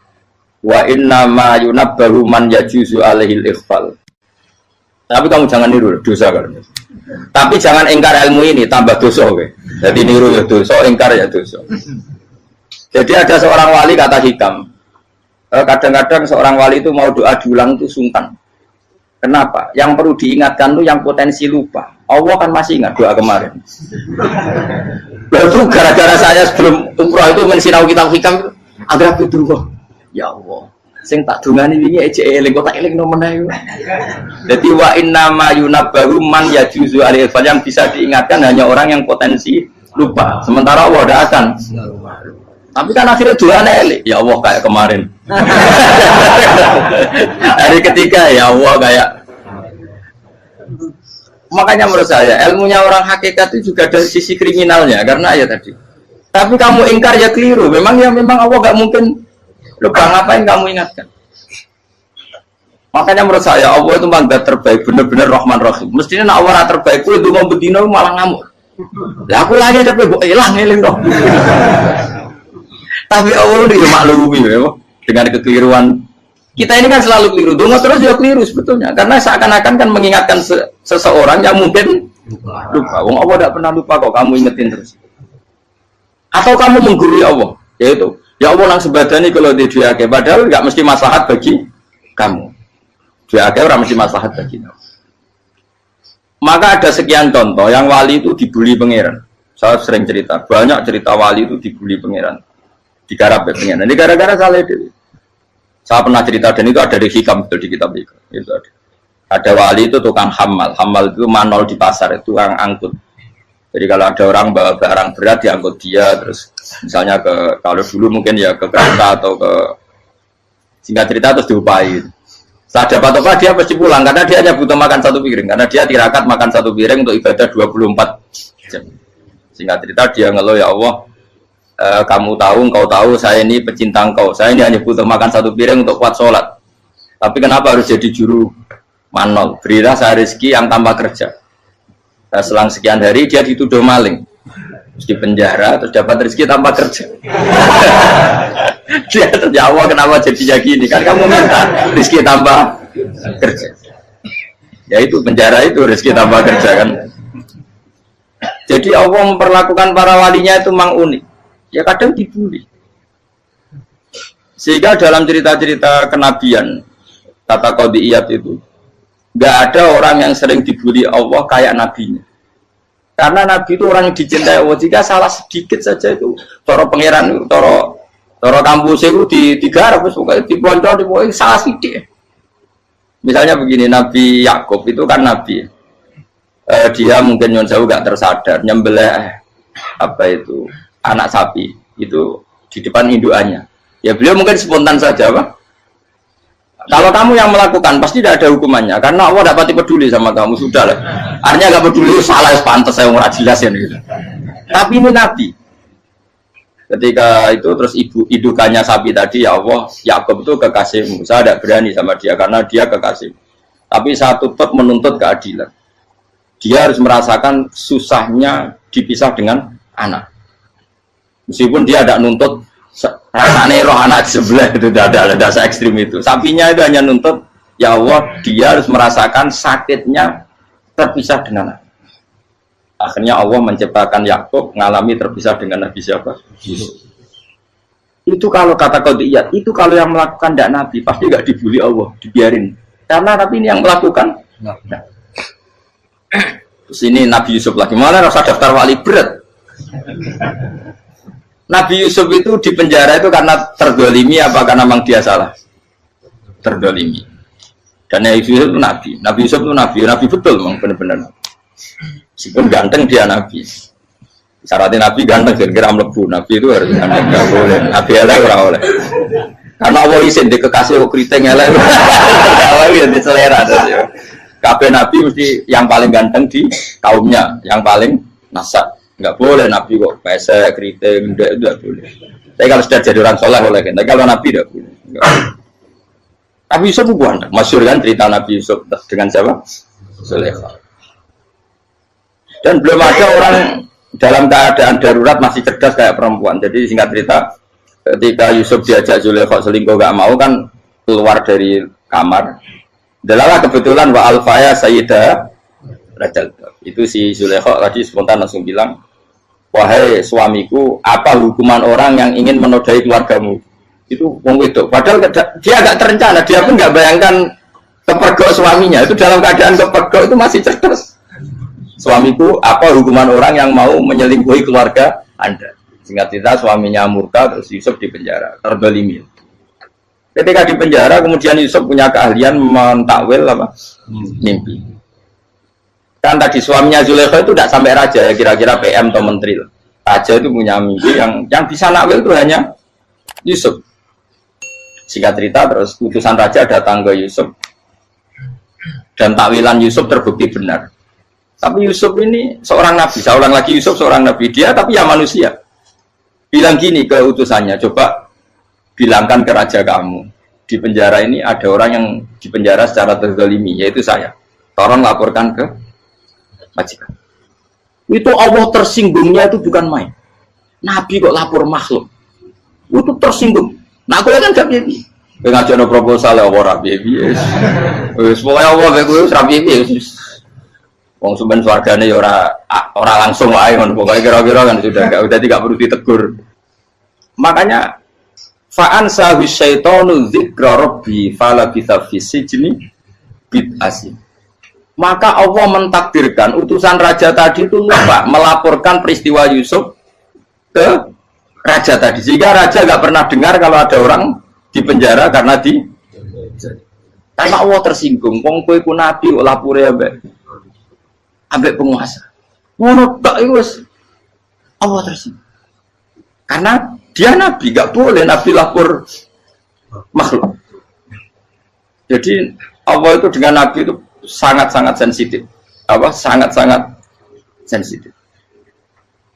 wa inna ma yunabbahu man yajuzu alaihil ikhfal. Tapi kamu jangan niru dosa kan. Tapi jangan ingkar ilmu ini tambah dosa oke. Jadi niru ya dosa, ingkar ya dosa. Jadi ada seorang wali kata hikam. Kadang-kadang seorang wali itu mau doa diulang itu sungkan. Kenapa? Yang perlu diingatkan tuh yang potensi lupa. Allah kan masih ingat doa kemarin. Lalu gara-gara saya sebelum umroh itu mensinau kitab hikam agar aku dulu. Ya Allah, sing tak dungani wingi ejek eling kok tak eling nomene. Jadi wa inna ma yunabbahu man yajuzu alil fal, yang bisa diingatkan hanya orang yang potensi lupa. Sementara Allah tidak akan. Tapi kan akhirnya doa eling. Ya Allah kayak kemarin. Hari ketiga ya Allah kayak. Makanya menurut saya ilmunya orang hakikat itu juga dari sisi kriminalnya karena ya tadi. Tapi kamu ingkar ya keliru. Memang Allah nggak mungkin lupa, ngapain kamu ingatkan. Makanya menurut saya Allah itu mandat terbaik, benar-benar Rahman Rahim. Mestinya nak Allah terbaik itu mau bedino malah ngamuk. Lah aku lagi tapi kok hilang eling dong. Tapi Allah dia maklumi ya, dengan kekeliruan. Kita ini kan selalu keliru, donga terus juga keliru sebetulnya. Karena seakan-akan kan mengingatkan seseorang yang mungkin lupa. Wong Allah tidak pernah lupa kok, kamu ingetin terus. Atau kamu menggurui Allah, yaitu ya Allah nang sebadani kalau di diake, padahal nggak mesti maslahat bagi kamu. Diake orang mesti maslahat bagi kamu. Maka ada sekian contoh yang wali itu dibully pangeran. Saya sering cerita, banyak cerita wali itu dibully pangeran, digarap pangeran. Ini gara-gara salah itu. Saya pernah cerita dan itu ada di hikam betul di kitab itu. Itu ada. Ada wali itu tukang hamal itu manol di pasar itu tukang angkut. Jadi kalau ada orang bawa barang berat diangkut dia, terus misalnya kalau dulu mungkin ya ke kereta atau ke singkat cerita terus diupain. Saat dapat apa dia pasti pulang karena dia hanya butuh makan satu piring karena dia tirakat makan satu piring untuk ibadah 24 jam. Singkat cerita dia ngeluh ya Allah. Kamu tahu, engkau tahu saya ini pecinta engkau, saya ini hanya butuh makan satu piring untuk kuat sholat, tapi kenapa harus jadi juru manol? Berilah saya rezeki yang tanpa kerja. Nah, selang sekian hari dia dituduh maling, terus di penjara, terus dapat rezeki tanpa kerja. Dia terjawab kenapa jadinya gini, kan kamu minta rezeki tanpa kerja. Ya itu penjara itu rezeki tanpa kerja kan. Jadi Allah memperlakukan para walinya itu memang unik. Ya kadang dibully. Sehingga dalam cerita-cerita kenabian kata qadiyat itu nggak ada orang yang sering dibully Allah kayak nabinya. Karena nabi itu orang yang dicintai Allah. Jika salah sedikit saja itu toro pangeran, toro kampus itu digarap, pokoknya dipelonco, pokoknya salah sedikit. Misalnya begini, Nabi Yakub itu kan nabi. Dia mungkin nyon jauh nggak tersadar nyembelih apa itu anak sapi itu di depan indukannya. Ya beliau mungkin spontan saja, Pak. Kalau kamu yang melakukan pasti tidak ada hukumannya karena Allah tidak pati peduli sama kamu, sudah lah. Artinya nggak peduli, salah pantas saya nggak jelas ya gitu. Tapi ini Nabi. Ketika itu terus indukannya sapi tadi, ya Allah, Yakub itu kekasihmu. Saya tidak berani sama dia karena dia kekasih. Tapi saya tetap menuntut keadilan. Dia harus merasakan susahnya dipisah dengan anak. Meskipun dia tidak nuntut rasanya roh anak sebelah itu tidak ada se-ekstrim itu. Sapinya itu hanya nuntut ya Allah dia harus merasakan sakitnya terpisah dengan anak. Akhirnya Allah menciptakan Yakub mengalami terpisah dengan Nabi siapa? Yusuf. Itu kalau kata qadiyat, itu kalau yang melakukan tidak Nabi pasti nggak dibully Allah, dibiarin. Karena Nabi ini yang melakukan. Nah. Terus ini Nabi Yusuf lagi mana rasa daftar wali berat. Nabi Yusuf itu di penjara itu karena terdolimi apa karena memang dia salah? Terdolimi. Dan Nabi Yusuf itu Nabi. Nabi Yusuf itu Nabi betul memang benar-benar. Meskipun ganteng dia Nabi. Syaratnya Nabi ganteng kira-kira mlebu. Nabi itu harus ganteng, nggak boleh. Nabi elek ora oleh. Karena Allah izin di kekasih keriting elek. Allah ya di selera. Kabeh Nabi mesti yang paling ganteng di kaumnya, yang paling nasab. Nggak boleh Nabi kok pesek, keriting, itu tidak boleh. Tapi kalau sudah jadi orang soleh boleh kan. Tapi kalau Nabi tidak boleh. Nabi Yusuf itu bukan. Masyhur kan cerita Nabi Yusuf dengan siapa? Zulaikha. Dan belum ada orang dalam keadaan darurat masih cerdas kayak perempuan. Jadi singkat cerita, ketika Yusuf diajak Zulaikha selingkuh nggak mau kan keluar dari kamar. Dalalah kebetulan wa alfaya sayyidah Rajal. Itu si Zulaikha tadi spontan langsung bilang, wahai suamiku, apa hukuman orang yang ingin menodai keluargamu? Itu wong wedok. Padahal dia agak terencana, dia pun nggak bayangkan kepergok suaminya. Itu dalam keadaan kepergok itu masih cerdas. Suamiku, apa hukuman orang yang mau menyelingkuhi keluarga Anda? Singkat cerita suaminya murka, terus Yusuf di penjara, terdolimi. Ketika di penjara, kemudian Yusuf punya keahlian mentakwil apa? Mimpi. Kan tadi suaminya Zulaikha itu tidak sampai raja ya, kira-kira PM atau menteri. Raja itu punya mimpi yang bisa nakwil itu hanya Yusuf. Singkat cerita terus utusan raja datang ke Yusuf dan takwilan Yusuf terbukti benar. Tapi Yusuf ini seorang nabi, saya ulang lagi Yusuf seorang nabi dia tapi ya manusia. Bilang gini ke utusannya, coba bilangkan ke raja kamu di penjara ini ada orang yang di penjara secara terzalimi yaitu saya. Tolong laporkan ke majikan. Itu Allah tersinggungnya itu bukan main. Nabi kok lapor makhluk. Itu tersinggung. Nah aku kan gak piye. Ngajak proposal ya ora piye-piye. Wis pokoke Allah mek kuwi ora piye-piye. Wong sampean swargane ya ora langsung wae ngono. Pokoke kira-kira kan sudah dadi gak perlu ditegur. Makanya fa'an sahu syaitanu dzikra rabbi fala bisa fi sijni bid'asin. Maka Allah mentakdirkan utusan raja tadi itu lupa melaporkan peristiwa Yusuf ke raja tadi, sehingga raja gak pernah dengar kalau ada orang di penjara karena Allah tersinggung. Wong kowe ku nabi kok lapore ambek penguasa. Ngono tok iku wis Allah tersinggung. Karena dia nabi, gak boleh nabi lapor makhluk. Jadi Allah itu dengan nabi itu sangat-sangat sensitif. Sangat-sangat sensitif.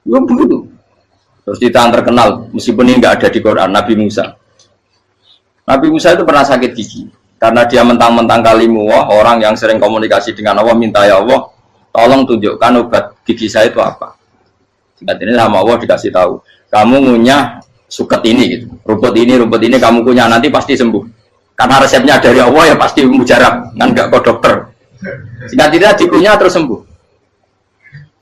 Ya begitu. Terus kita yang terkenal, meskipun ini nggak ada di Quran, Nabi Musa. Nabi Musa itu pernah sakit gigi. Karena dia mentang-mentang kalimullah, orang yang sering komunikasi dengan Allah, minta ya Allah, tolong tunjukkan obat gigi saya itu apa. Singkat ini sama Allah dikasih tahu, kamu ngunyah suket ini, gitu. rumput ini kamu kunyah, nanti pasti sembuh. Karena resepnya dari Allah ya pasti mujarab, kan nggak ke dokter. Singkat ini dikunyah terus sembuh.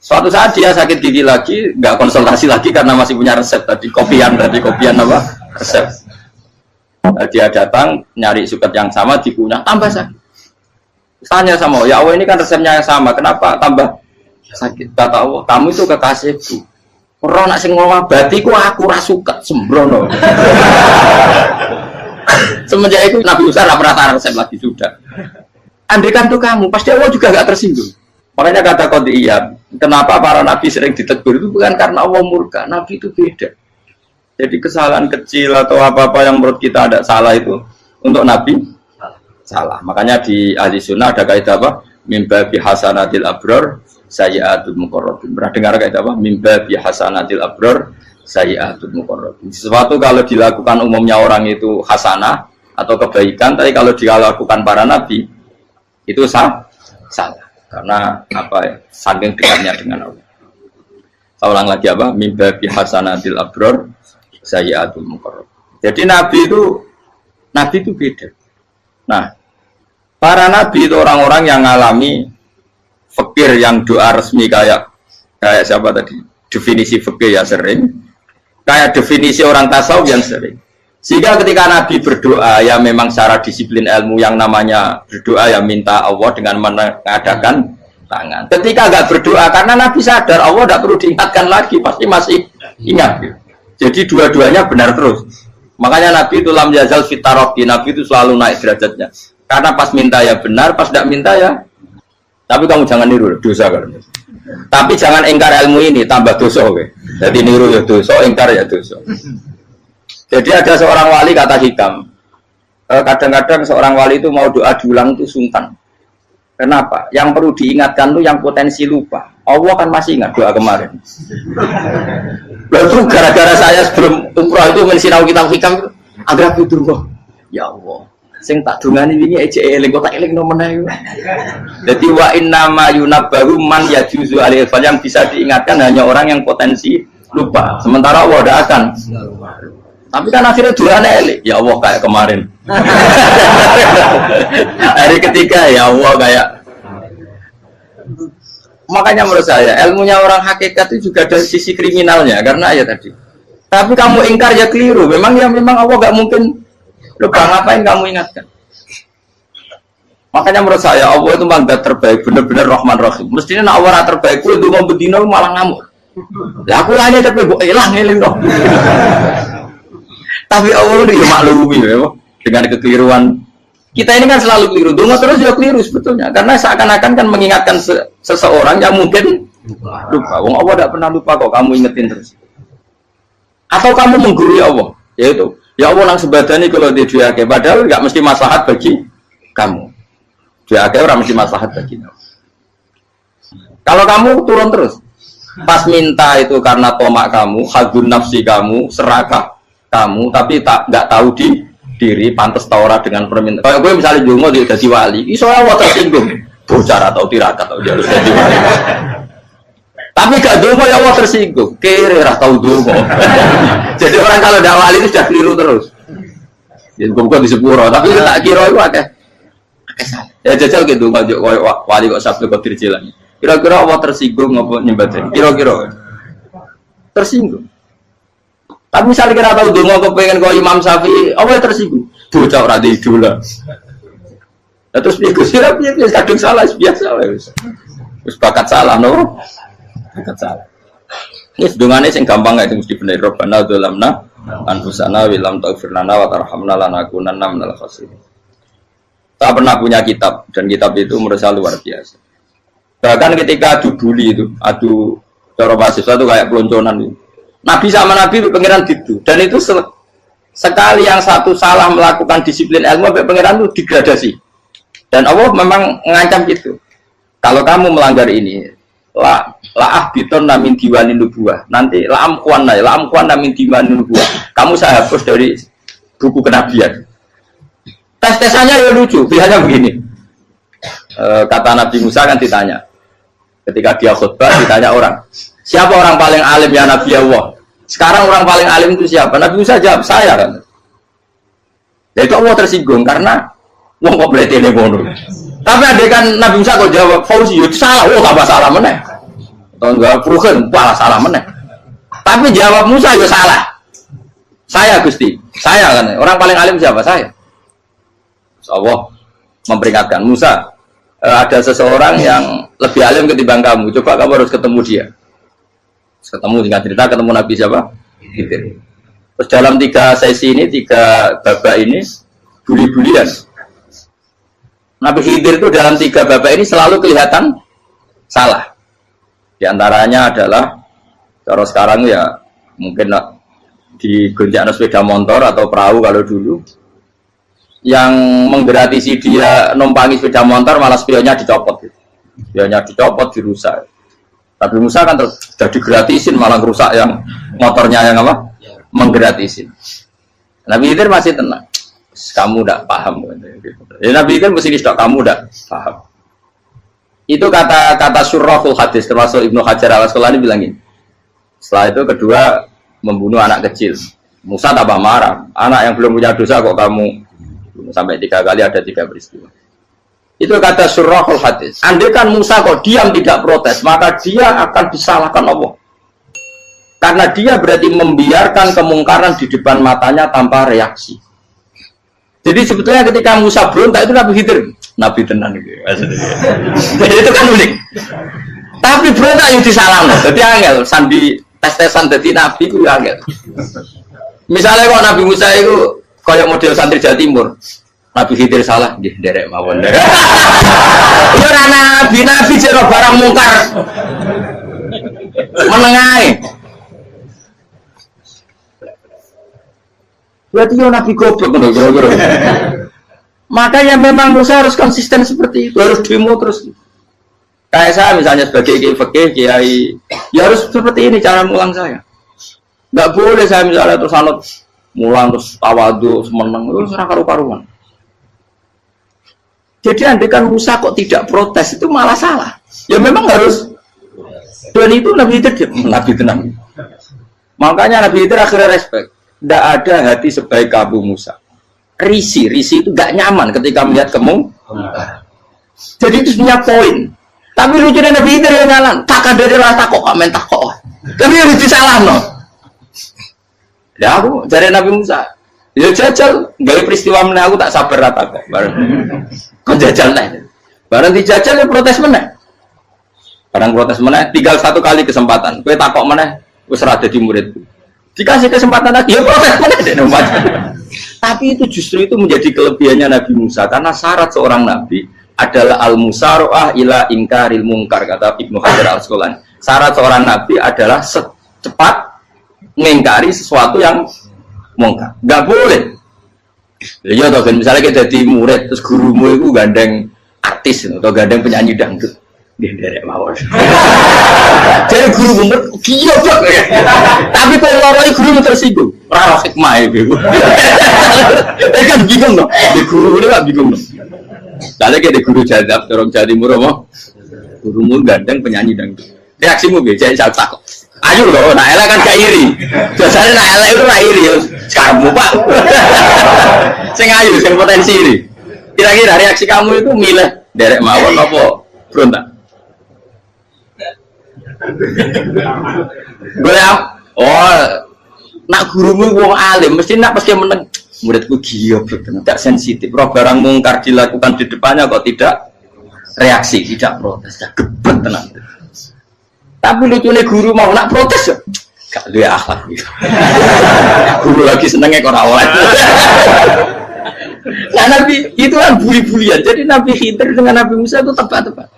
Suatu saat dia sakit gigi lagi, nggak konsultasi lagi karena masih punya resep tadi kopian apa resep. Dia datang nyari suket yang sama dikunyah tambah sakit. Tanya sama ya Allah ini kan resepnya yang sama, kenapa tambah sakit? Kata Allah kamu itu kekasihku. Orang nak sing ngobatiku aku ra suket sembrono. Semenjak itu Nabi Musa nggak pernah resep lagi sudah. Andaikan tuh kamu pasti Allah juga nggak tersinggung. Makanya kata Qadiyat, kenapa para nabi sering ditegur itu bukan karena Allah murka, nabi itu beda. Jadi kesalahan kecil atau apa-apa yang menurut kita ada salah itu untuk nabi salah. Makanya di ahli sunnah ada kaidah apa? Mimba bihasanatil abror sayyi'atul muqarrabin. Pernah dengar kaidah apa? Mimba bihasanatil abror sayyi'atul muqarrabin. Sesuatu kalau dilakukan umumnya orang itu hasanah atau kebaikan, tapi kalau dilakukan para nabi itu salah. Karena apa ya, saking dekatnya dengan Allah. Saya ulang lagi apa? Mimba bihasanatil abror sayyi'atul muqarrab. Jadi nabi itu beda. Nah, para nabi itu orang-orang yang mengalami fikir yang doa resmi kayak siapa tadi? Definisi fikir ya sering. Kayak definisi orang tasawuf yang sering. Sehingga ketika Nabi berdoa, ya memang secara disiplin ilmu yang namanya berdoa, ya minta Allah dengan mengadakan tangan. Ketika nggak berdoa, karena Nabi sadar Allah tidak perlu diingatkan lagi, pasti masih ingat. Jadi dua-duanya benar terus. Makanya Nabi itu lam yazal fitaroki, Nabi itu selalu naik derajatnya. Karena pas minta ya benar, pas tidak minta ya. Tapi kamu jangan niru, dosa kan. Tapi jangan ingkar ilmu ini, tambah dosa. Jadi niru ya dosa, ingkar ya dosa. Jadi ada seorang wali kata hikam, kadang-kadang seorang wali itu mau doa diulang itu sungkan. Kenapa? Yang perlu diingatkan itu yang potensi lupa. Allah kan masih ingat doa kemarin. Lalu gara-gara saya sebelum umroh itu mensinau kitab hikam, agar itu ya Allah, sing tak dungani ini aja eling kok tak eling nomen ae. Jadi wa inna ma yunabbahu man yajuzu alaihi yang bisa diingatkan hanya orang yang potensi lupa. Sementara Allah tidak akan. Tapi kan akhirnya durane elik. Ya Allah kayak kemarin. Hari ketiga ya Allah kayak. Makanya menurut saya ilmunya orang hakikat itu juga ada sisi kriminalnya karena ya tadi. Tapi kamu ingkar ya keliru. Memang Allah gak mungkin lupa, ngapain kamu ingatkan. Makanya menurut saya Allah itu mandat terbaik, benar-benar Rahman Rahim. Mestinya nak Allah terbaik itu mau bedino malah ngamuk. Lah aku hanya tapi mbok eling dong. Tapi Allah itu ya maklumi ya, dengan kekeliruan. Kita ini kan selalu keliru, donga terus ya keliru sebetulnya. Karena seakan-akan kan mengingatkan seseorang yang mungkin lupa. Wong Allah tidak pernah lupa kok, kamu ingetin terus. Atau kamu menggurui Allah, yaitu ya Allah nang sebadani kalau dia padahal nggak mesti maslahat bagi kamu. Dia orang mesti maslahat bagi kamu. Kalau kamu turun terus, pas minta itu karena tomak kamu, hadun nafsi kamu, serakah kamu, tapi nggak tahu diri pantas taura dengan permintaan. Kalau gue misalnya jongo dia jadi wali, iso Allah tersinggung, bocor atau tirakat atau dia harus jadi wali. Tapi gak dongo ya Allah tersinggung. Kere ra tau dongo. Jadi orang kalau ndak wali itu sudah keliru terus. Ya bukan di sepuro, tapi tak kira itu akeh. Ya jajal gitu ngajak wali kok Sabtu Qadir Jilani. Kira-kira Allah tersinggung apa nyembadani? Kira-kira tersinggung. Tapi misalnya kira tahu dongo kepengen kau Imam Syafi'i, Allah tersinggung. Bocah ora di idola. Nah, terus piye Gus Ira piye kadung salah biasa wis. Wis bakat salah no. Bakat salah. Wis dongane sing gampang ae mesti bener Rabbana dzalamna anfusana wa lam taghfir lana wa tarhamna lanakunanna minal khasirin. Saya pernah punya kitab dan kitab itu menurut saya luar biasa. Bahkan ketika adu bully itu, adu cara mahasiswa itu kayak pelonconan itu. Nabi sama Nabi pengiran gitu dan itu sekali yang satu salah melakukan disiplin ilmu sampai pengiran itu degradasi. Dan Allah memang mengancam gitu. Kalau kamu melanggar ini, la biton namin diwanin nubuah. Nanti la amkuan namin diwanin nubuah. Kamu saya hapus dari buku kenabian. Tes-tesannya ya lucu, pilihannya begini. Kata Nabi Musa kan ditanya. Ketika dia khutbah ditanya orang, siapa orang paling alim ya Nabi Allah? Sekarang orang paling alim itu siapa? Nabi Musa jawab, saya kan. Ya itu Allah tersinggung karena wong kok berarti ini bono. Tapi ada kan Nabi Musa kok jawab Fauzi, itu salah, tambah salah meneh. Atau enggak Prugen, malah salah meneh. Tapi jawab Musa itu salah. Saya Gusti, saya kan. Orang paling alim siapa? Saya. Allah memperingatkan Musa, ada seseorang yang lebih alim ketimbang kamu. Coba kamu harus ketemu dia. Ketemu singkat cerita ketemu Nabi siapa? Khidir. Terus dalam 3 sesi ini, 3 babak ini buli-bulian. Nabi Khidir itu dalam 3 babak ini selalu kelihatan salah. Di antaranya adalah cara sekarang ya mungkin di gonjak sepeda motor atau perahu kalau dulu yang menggratisi dia numpangi sepeda motor malah spionnya dicopot. Spionnya dicopot, dirusak. Tapi Musa kan sudah digratisin malah rusak yang motornya yang apa? Menggratisin. Nabi Khidir masih tenang. Kamu tidak paham. Ya, Nabi Khidir mesti tidak kamu tidak paham. Itu kata surahul hadis termasuk Ibnu Hajar al-Asqalani bilang ini. Setelah itu kedua membunuh anak kecil. Musa tambah marah. Anak yang belum punya dosa kok kamu sampai 3 kali ada 3 peristiwa. Itu kata surahul hadis. Andai kan Musa kok diam tidak protes, maka dia akan disalahkan Allah. Karena dia berarti membiarkan kemungkaran di depan matanya tanpa reaksi. Jadi sebetulnya ketika Musa berontak itu Nabi Khidir, Nabi tenan gitu. Jadi itu kan unik. Tapi berontak yang disalahkan. Jadi angel sandi tes-tesan jadi Nabi itu angel. Misalnya kok Nabi Musa itu kayak model santri Jawa Timur. Nabi Khidir salah, nggih derek mawon. Ora nabi jero barang mungkar. Menengae. Berarti yo nabi goblok ngono kira-kira. Makanya memang Musa harus konsisten seperti itu, harus demo terus. Kayak saya misalnya sebagai kiai, ya harus seperti ini cara mulang saya. Enggak boleh saya misalnya terus anut mulang terus tawadu semeneng itu ora karu-karuan. Jadi andekan Musa kok tidak protes itu malah salah. Ya memang harus. Dan itu Nabi Khidir, Nabi tenang. Makanya Nabi Khidir akhirnya respect. Tidak ada hati sebaik Abu Musa. Risi itu gak nyaman ketika melihat kemungkaran. Jadi itu punya poin. Tapi lucunya Nabi Khidir yang ngalan. Tak ada rasa kok amen tak kok. Tapi harus disalah no. Ya aku dari Nabi Musa. Ya jajal, gak peristiwa meneh aku tak sabar rata kok. Kok jajal nih? Barang dijajal ya protes meneh. Barang protes meneh, tinggal 1 kali kesempatan. Kowe takok meneh, wis ora dadi muridku. Dikasih kesempatan lagi, ya protes meneh dek nomor. Tapi itu justru itu menjadi kelebihannya Nabi Musa karena syarat seorang nabi adalah al-musara'ah ila ingkaril munkar kata Ibnu Hajar al-Asqalani. Syarat seorang nabi adalah secepat mengingkari sesuatu yang mungkar. Enggak boleh. Ya toh kan misalnya kita jadi murid terus gurumu itu gandeng artis atau gandeng penyanyi dangdut. Nggih derek mawon. Jadi guru bener gila banget. Tapi kalau loroi guru tersinggung. Ora hikmah iku. Kan bingung loh. Di guru itu enggak bingung loh. Kali kayak di guru jadab dorong Jawa Timur apa? Gurumu gandeng penyanyi dangdut. Reaksimu biasa tak. Ayo loh, nak elek kan gak iri. Biasanya nak elek itu gak iri. Kamu Pak. Sing ayu, sing potensi iri. Kira-kira reaksi kamu itu milih derek mawon apa berontak? Boleh nak gurumu wong alim mesti nak pasti meneng muridku giyoblok tidak sensitif. Roh barang mungkar dilakukan di depannya kok tidak reaksi, tidak protes, gebet tenang. Tapi lucunya guru mau nak protes ya gak duwe akhlak gitu. Guru lagi senengnya kok ora oleh. Nah Nabi itu kan buli-bulian. Jadi Nabi Khidir dengan Nabi Musa itu tepat-tepat.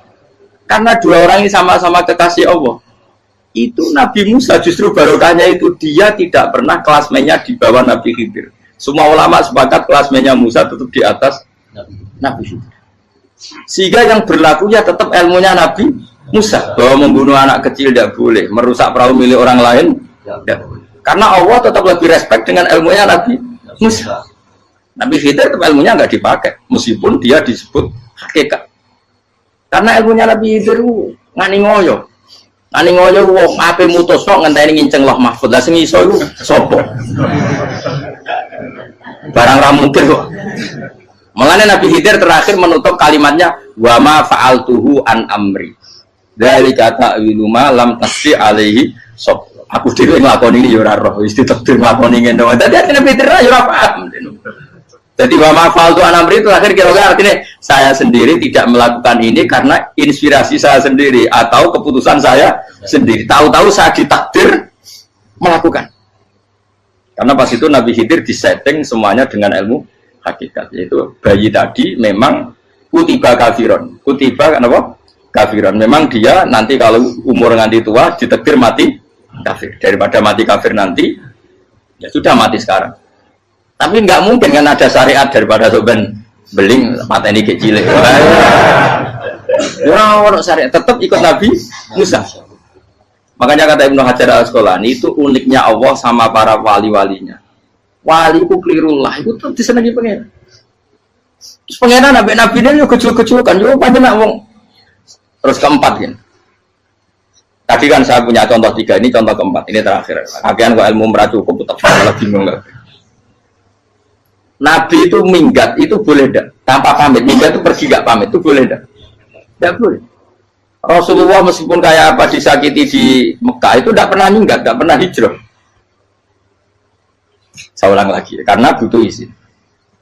Karena dua orang ini sama-sama kekasih Allah. Itu Nabi Musa justru barokahnya itu dia tidak pernah kelasmennya di bawah Nabi Khidir. Semua ulama sepakat kelasmennya Musa tetap di atas Nabi Khidir. Sehingga yang berlaku ya tetap ilmunya Nabi Musa. Bahwa membunuh anak kecil tidak boleh, merusak perahu milik orang lain tidak boleh. Karena Allah tetap lebih respect dengan ilmunya Nabi Musa. Nabi Khidir tetap ilmunya nggak dipakai, meskipun dia disebut hakikat. Karena ilmunya Nabi Khidir ngani ngoyo. Ngani ngoyo wong ape mutusno ngenteni nginceng Lauh Mahfuz. Lah sing iso iku sapa? Barang ra mungkin kok. Makanya Nabi Khidir terakhir menutup kalimatnya wa ma fa'altuhu an amri. Dzalika ta'wilu ma lam tasdi alaihi sab. Aku dhewe nglakoni iki ya ora roh, wis ditakdir nglakoni ngene. Dadi Nabi Khidir ya ora paham. Jadi wa ma fa'altu an amri itu akhir kira-kira artinya saya sendiri tidak melakukan ini karena inspirasi saya sendiri atau keputusan saya sendiri. Tahu-tahu saya ditakdir melakukan. Karena pas itu Nabi Khidir disetting semuanya dengan ilmu hakikat, yaitu bayi tadi memang kutiba kafiron. Kutiba kan apa? Kafiron. Memang dia nanti kalau umur nganti tua ditakdir mati kafir. Daripada mati kafir nanti ya sudah mati sekarang. Tapi nggak mungkin kan ada syariat daripada soben beling pateni kecil. Ya orang syariat tetap ikut Nabi Musa. Makanya kata Ibnu Hajar Al-Asqalani itu uniknya Allah sama para wali-walinya. Wali itu kelirullah itu tetap disenangi pengen. Terus pengenan nabi-nabi ini juga kecil-kecil kan, juga panjang wong. Terus keempat kan. Tadi kan saya punya contoh 3, ini contoh keempat, ini terakhir. Akhirnya kok ilmu meracu tetap malah bingung nggak. Nabi itu minggat itu boleh dah tanpa pamit. Minggat itu pergi nggak pamit itu boleh dah. Tidak boleh. Rasulullah meskipun kayak apa disakiti di Mekah itu tidak pernah minggat, tidak pernah hijrah. Saya ulang lagi, karena butuh izin.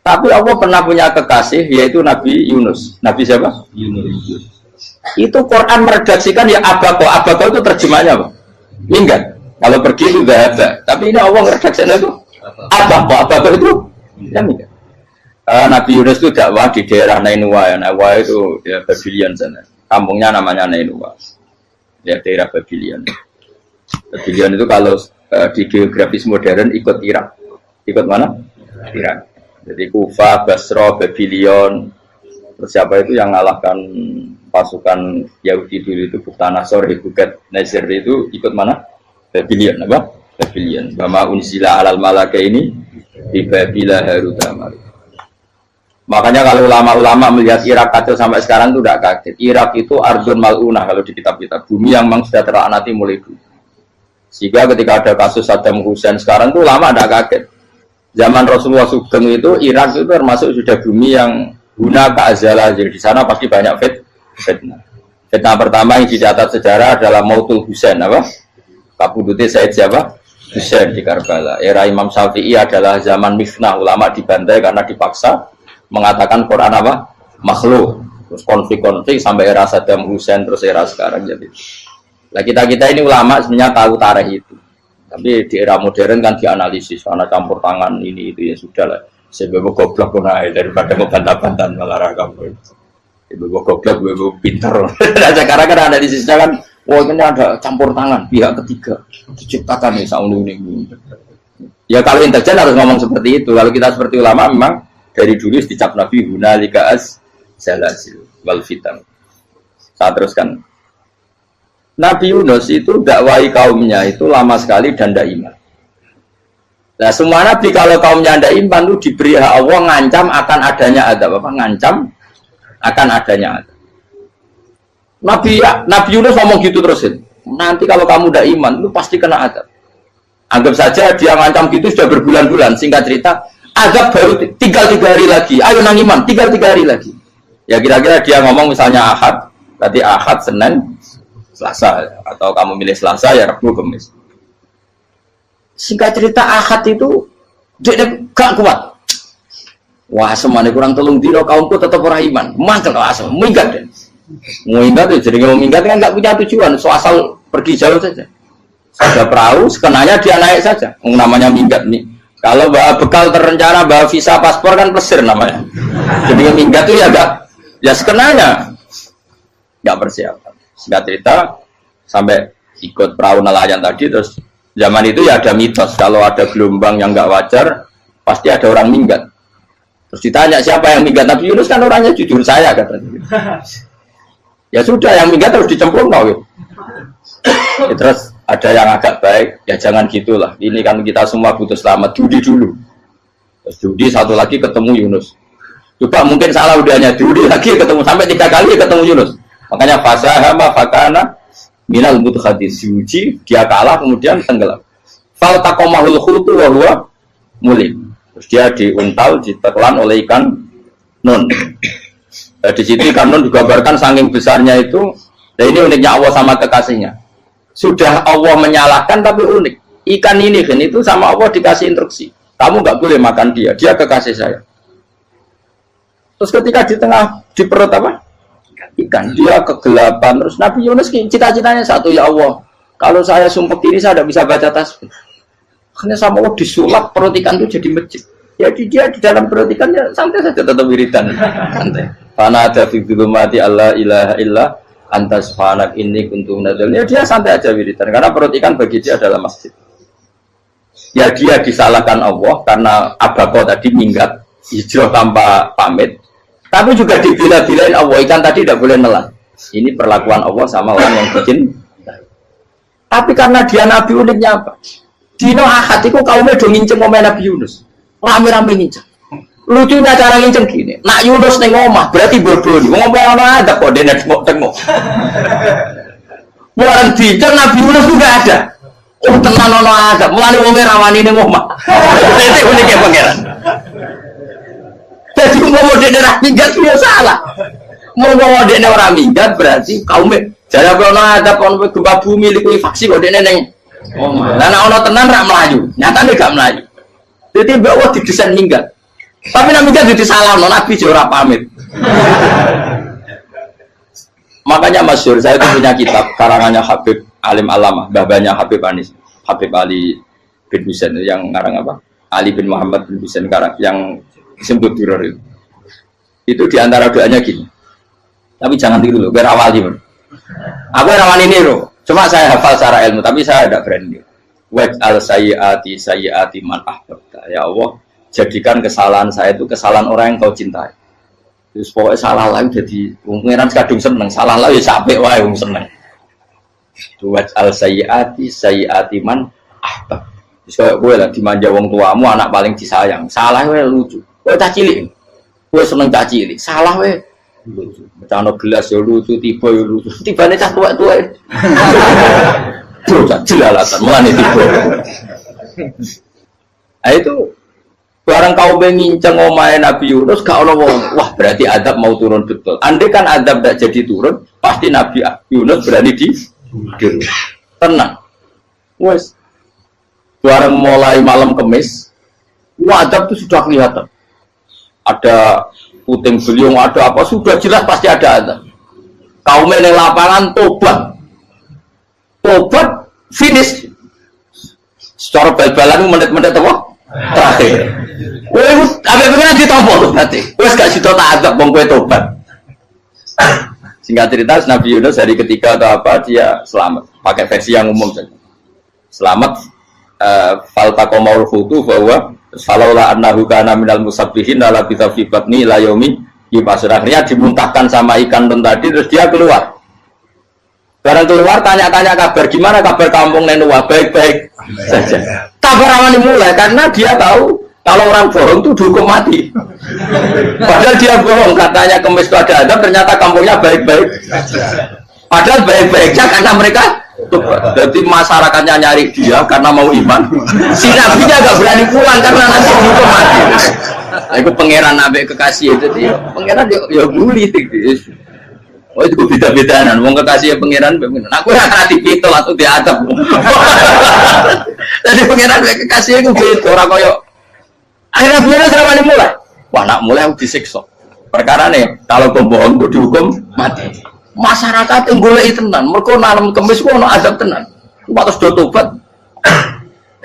Tapi Allah pernah punya kekasih yaitu Nabi Yunus. Nabi siapa? Yunus. Itu Quran meredaksikan ya abako. Abako itu terjemahnya apa? Minggat. Kalau pergi itu gak ada. Tapi ini Allah meredaksikan itu abako. Abako itu ya minggat. Nabi Yunus itu dakwah di daerah Nainua. Ya. Nainua itu ya Babylon sana. Kampungnya namanya Nainua. Ya daerah Babylon. Babylon itu kalau di geografis modern ikut Irak. Ikut mana? Irak. Jadi Kufah, Basra, Babylon. Terus siapa itu yang ngalahkan pasukan Yahudi dulu itu Buktanasor, Hebuket, Nasir itu ikut mana? Babylon, apa? Babylon. Bama unsila alal malaka ini di Babila Harutama. Makanya kalau ulama-ulama melihat Irak kacau sampai sekarang itu tidak kaget. Irak itu Ardun Mal'unah kalau di kitab-kitab. Bumi yang memang sudah terlaknati mulai dulu. Sehingga ketika ada kasus Saddam Hussein sekarang itu ulama tidak kaget. Zaman Rasulullah Sugeng itu Irak itu termasuk sudah bumi yang guna keazalah. Jadi di sana pasti banyak fitnah. Fitnah pertama yang dicatat sejarah adalah Mautul Hussein, apa? Kabudutnya Said siapa? Hussein di Karbala. Era Imam Syafi'i adalah zaman mifnah, ulama dibantai karena dipaksa mengatakan Quran apa? Makhluk. Terus konflik-konflik sampai era Saddam Hussein terus era sekarang jadi. Nah kita ini ulama sebenarnya tahu tarikh itu. Tapi di era modern kan dianalisis karena campur tangan ini itu ya sudah lah. Sebab goblok pun daripada membantah-bantah malah rakam. Ibu goblok, ibu pintar. Nah, sekarang kan analisisnya kan, wah ini ada campur tangan pihak ketiga diciptakan nih saunu ini. Ya kalau intelijen harus ngomong seperti itu. Kalau kita seperti ulama memang dari dulu dicap Nabi hunalika az-zalazil wal fitan. Saya teruskan. Nabi Yunus itu dakwai kaumnya itu lama sekali dan tidak iman. Nah semua nabi kalau kaumnya tidak iman itu diberi hak Allah ngancam akan adanya azab apa? Ngancam akan adanya azab. Nabi Yunus ngomong gitu terus. nanti kalau kamu udah iman, lu pasti kena azab. Anggap saja dia ngancam gitu sudah berbulan-bulan. Singkat cerita, azab baru tinggal 3 hari lagi. Ayo nang iman, tinggal 3 hari lagi. Ya kira-kira dia ngomong misalnya Ahad, berarti Ahad, Senin, Selasa, atau kamu milih Selasa ya Rabu, Kamis. Singkat cerita Ahad itu dia gak kuat. Wah, semane kurang telung dino kaumku tetap ora iman. Mangkel asem, minggat deh. Minggat itu jadi ngomong minggat kan nggak punya tujuan, so asal pergi jauh saja. Ada perahu, sekenanya dia naik saja. Namanya minggat nih. Kalau bawa bekal terencana, bawa visa, paspor kan plesir namanya. Jadi minggat itu ya enggak, ya sekenanya nggak persiapan. Singkat cerita sampai ikut perahu nelayan tadi, terus zaman itu ya ada mitos kalau ada gelombang yang nggak wajar pasti ada orang minggat. Terus ditanya siapa yang minggat, Nabi Yunus kan orangnya jujur, saya katanya. Ya sudah, yang minggat terus dicemplung gitu. Ya, terus ada yang agak baik, ya jangan gitulah. Ini kan kita semua butuh selamat. Judi dulu. Terus judi satu lagi ketemu Yunus. Coba mungkin salah udahnya, judi lagi ketemu sampai 3 kali ketemu Yunus. Makanya fasahama fakana minal mudhadis, diuji, dia kalah kemudian tenggelam. Fal taqamahul khutu wa huwa mulim. Terus dia diuntal, ditelan oleh ikan nun. Di situ ikan nun digambarkan saking besarnya itu. Dan ini uniknya Allah sama kekasihnya. Sudah Allah menyalahkan tapi unik. Ikan ini kan itu sama Allah dikasih instruksi. Kamu nggak boleh makan dia. Dia kekasih saya. Terus ketika di tengah di perut apa? Ikan, dia kegelapan. Terus Nabi Yunus cita-citanya satu, ya Allah, kalau saya sumpek ini saya tidak bisa baca tasbih. Karena sama Allah disulap perut ikan itu jadi masjid. Jadi dia di dalam perut ikannya santai saja tetap wiridan. Santai. Karena ada fi'il mati Allah ilaha illa antas fanak ini kuntum nadal. Ya dia santai aja wiridan. Karena perut ikan bagi dia adalah masjid. Ya dia disalahkan Allah karena abako tadi minggat hijrah tanpa pamit. Tapi juga dibila-bilain Allah, ikan tadi tidak boleh nelan. Ini perlakuan Allah sama orang yang bikin. Tapi karena dia Nabi, uniknya apa? Dino Ahad itu kaumnya udah nginceng ngomong Nabi Yunus. Rame-rame nginceng. Lucunya cara nginceng gini. Nak Yunus neng omah berarti bodoh. Ngomong orang ada kok dia tengok. Bukan dinceng Nabi Yunus juga ada. Oh tenang ono ada. Mulai ngomong rawani neng omah. Itu uniknya pangeran. Jadi mau dia orang minggat dia salah. Mau dia orang minggat berarti kaumnya. Jadi kalau ada kaum gempa bumi likui faksi kok dia neng. Oh, karena ono tenan rak melayu, nyatane gak melayu. Jadi bawa didesain minggat. Tapi nak minggat jadi salah, Nabi ora pamit. Makanya masyhur, saya itu punya kitab karangannya Habib Alim Alama, babanya Habib Anis, Habib Ali bin Husain yang ngarang apa? Ali bin Muhammad bin Husain karang yang disebut Duror itu. Itu diantara doanya gini. Tapi jangan tiru loh, biar awali. Aku rawani niru. Cuma saya hafal secara ilmu, tapi saya tidak berani. Waj'al sayyiati man ahbabta. Ya Allah, jadikan kesalahan saya itu kesalahan orang yang kau cintai. Terus pokoknya salah lagi jadi pengiran kadung seneng, salah lagi sampai wae wong seneng. Waj'al sayyiati man ahbab. Terus kayak gue lah dimanja wong tuamu, anak paling disayang. Salah wae lucu. Kowe tak cilik. Kowe seneng tak cilik. Salah wae Becano gelas ya lucu, tiba ya lucu. Tibane cah tuwek-tuwek. Bocah jelalatan mulane tiba. Nah itu barang kau menginceng omahe Nabi Yunus gak ono wong. Wah, berarti adab mau turun betul. Andai kan adab tidak jadi turun, pasti Nabi Yunus berani di tenang. Wes. Barang mulai malam Kamis, adab itu sudah kelihatan. Ada puting beliung, ada apa, sudah jelas pasti ada azab. Kaum yang lapangan tobat finish secara bal-balan menit-menit apa? Terakhir apa pengen ditompok tuh berarti wes gak situ tak azab bang kue tobat. Singkat cerita Nabi Yunus dari ketiga atau apa dia selamat, pakai versi yang umum saja selamat. Faltaqamaul hutu bahwa falaulah annahu kana minal musabbihin la bisa fi batni la yaumi yub'ats. Akhirnya dimuntahkan sama ikan tadi terus dia keluar. Barang keluar tanya-tanya kabar gimana kabar kampung Nenua, baik-baik saja. Kabar awalnya mulai karena dia tahu kalau orang bohong itu dihukum mati. Padahal dia bohong katanya Kemis itu ada adab, ternyata kampungnya baik-baik. Padahal baik-baiknya karena mereka Jadi masyarakatnya nyari dia karena mau iman. Si nabinya gak berani pulang karena nanti dihukum mati. Aku pangeran nabi kekasih itu dia. Pangeran ya bully. Oh itu beda-bedaan. Wong kekasih pangeran. Aku yang hati pitol atau diadab. Jadi pangeran kekasih itu beda. Orang koyo. Akhirnya pangeran selama mulai. Wah nak mulai aku disiksa. Perkara nih kalau pembohong itu dihukum mati. Masyarakat yang golek tenan, mereka nanam kemis ku ono azab tenan. Terus do tobat.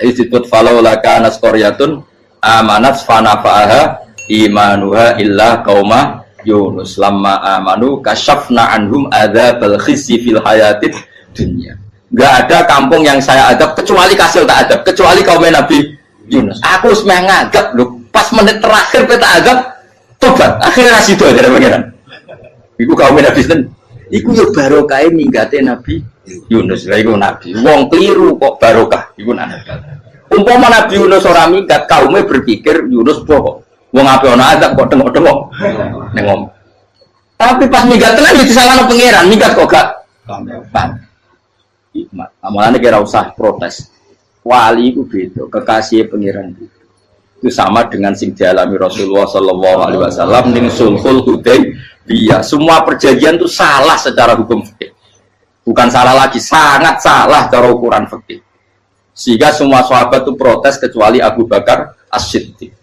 Disebut falaula kana qaryatun amanat fanafa'aha imanuha illa qauma Yunus lamma amanu kasyafna anhum adzabal khizyi fil hayatid dunya. Enggak ada kampung yang saya adab kecuali kasih tak adab, kecuali kaum Nabi Yunus. Aku wis meh ngadab lho, pas menit terakhir peta adab tobat. Akhirnya sido aja pangeran. Iku kaum Nabi Yunus. Iku yo barokah minggate Nabi Yunus. Lah iku nabi. Wong keliru kok barokah iku nabi. Umpama Nabi Yunus ora minggat, kaumnya berpikir Yunus bohong. Wong ape ana azab kok tengok-tengok. Ning ngomong. Tapi pas minggat tenan yo disalahno pangeran, minggat kok gak paham. Hikmat. Amalane kira usah protes. Wali iku beda, kekasih pangeran itu. Itu sama dengan sing dialami Rasulullah sallallahu alaihi wasallam ning Sulhul Hudaybiyah. Semua perjanjian itu salah secara hukum fikih. Bukan salah lagi, sangat salah cara ukuran fikih. Sehingga semua sahabat itu protes kecuali Abu Bakar As-Siddiq.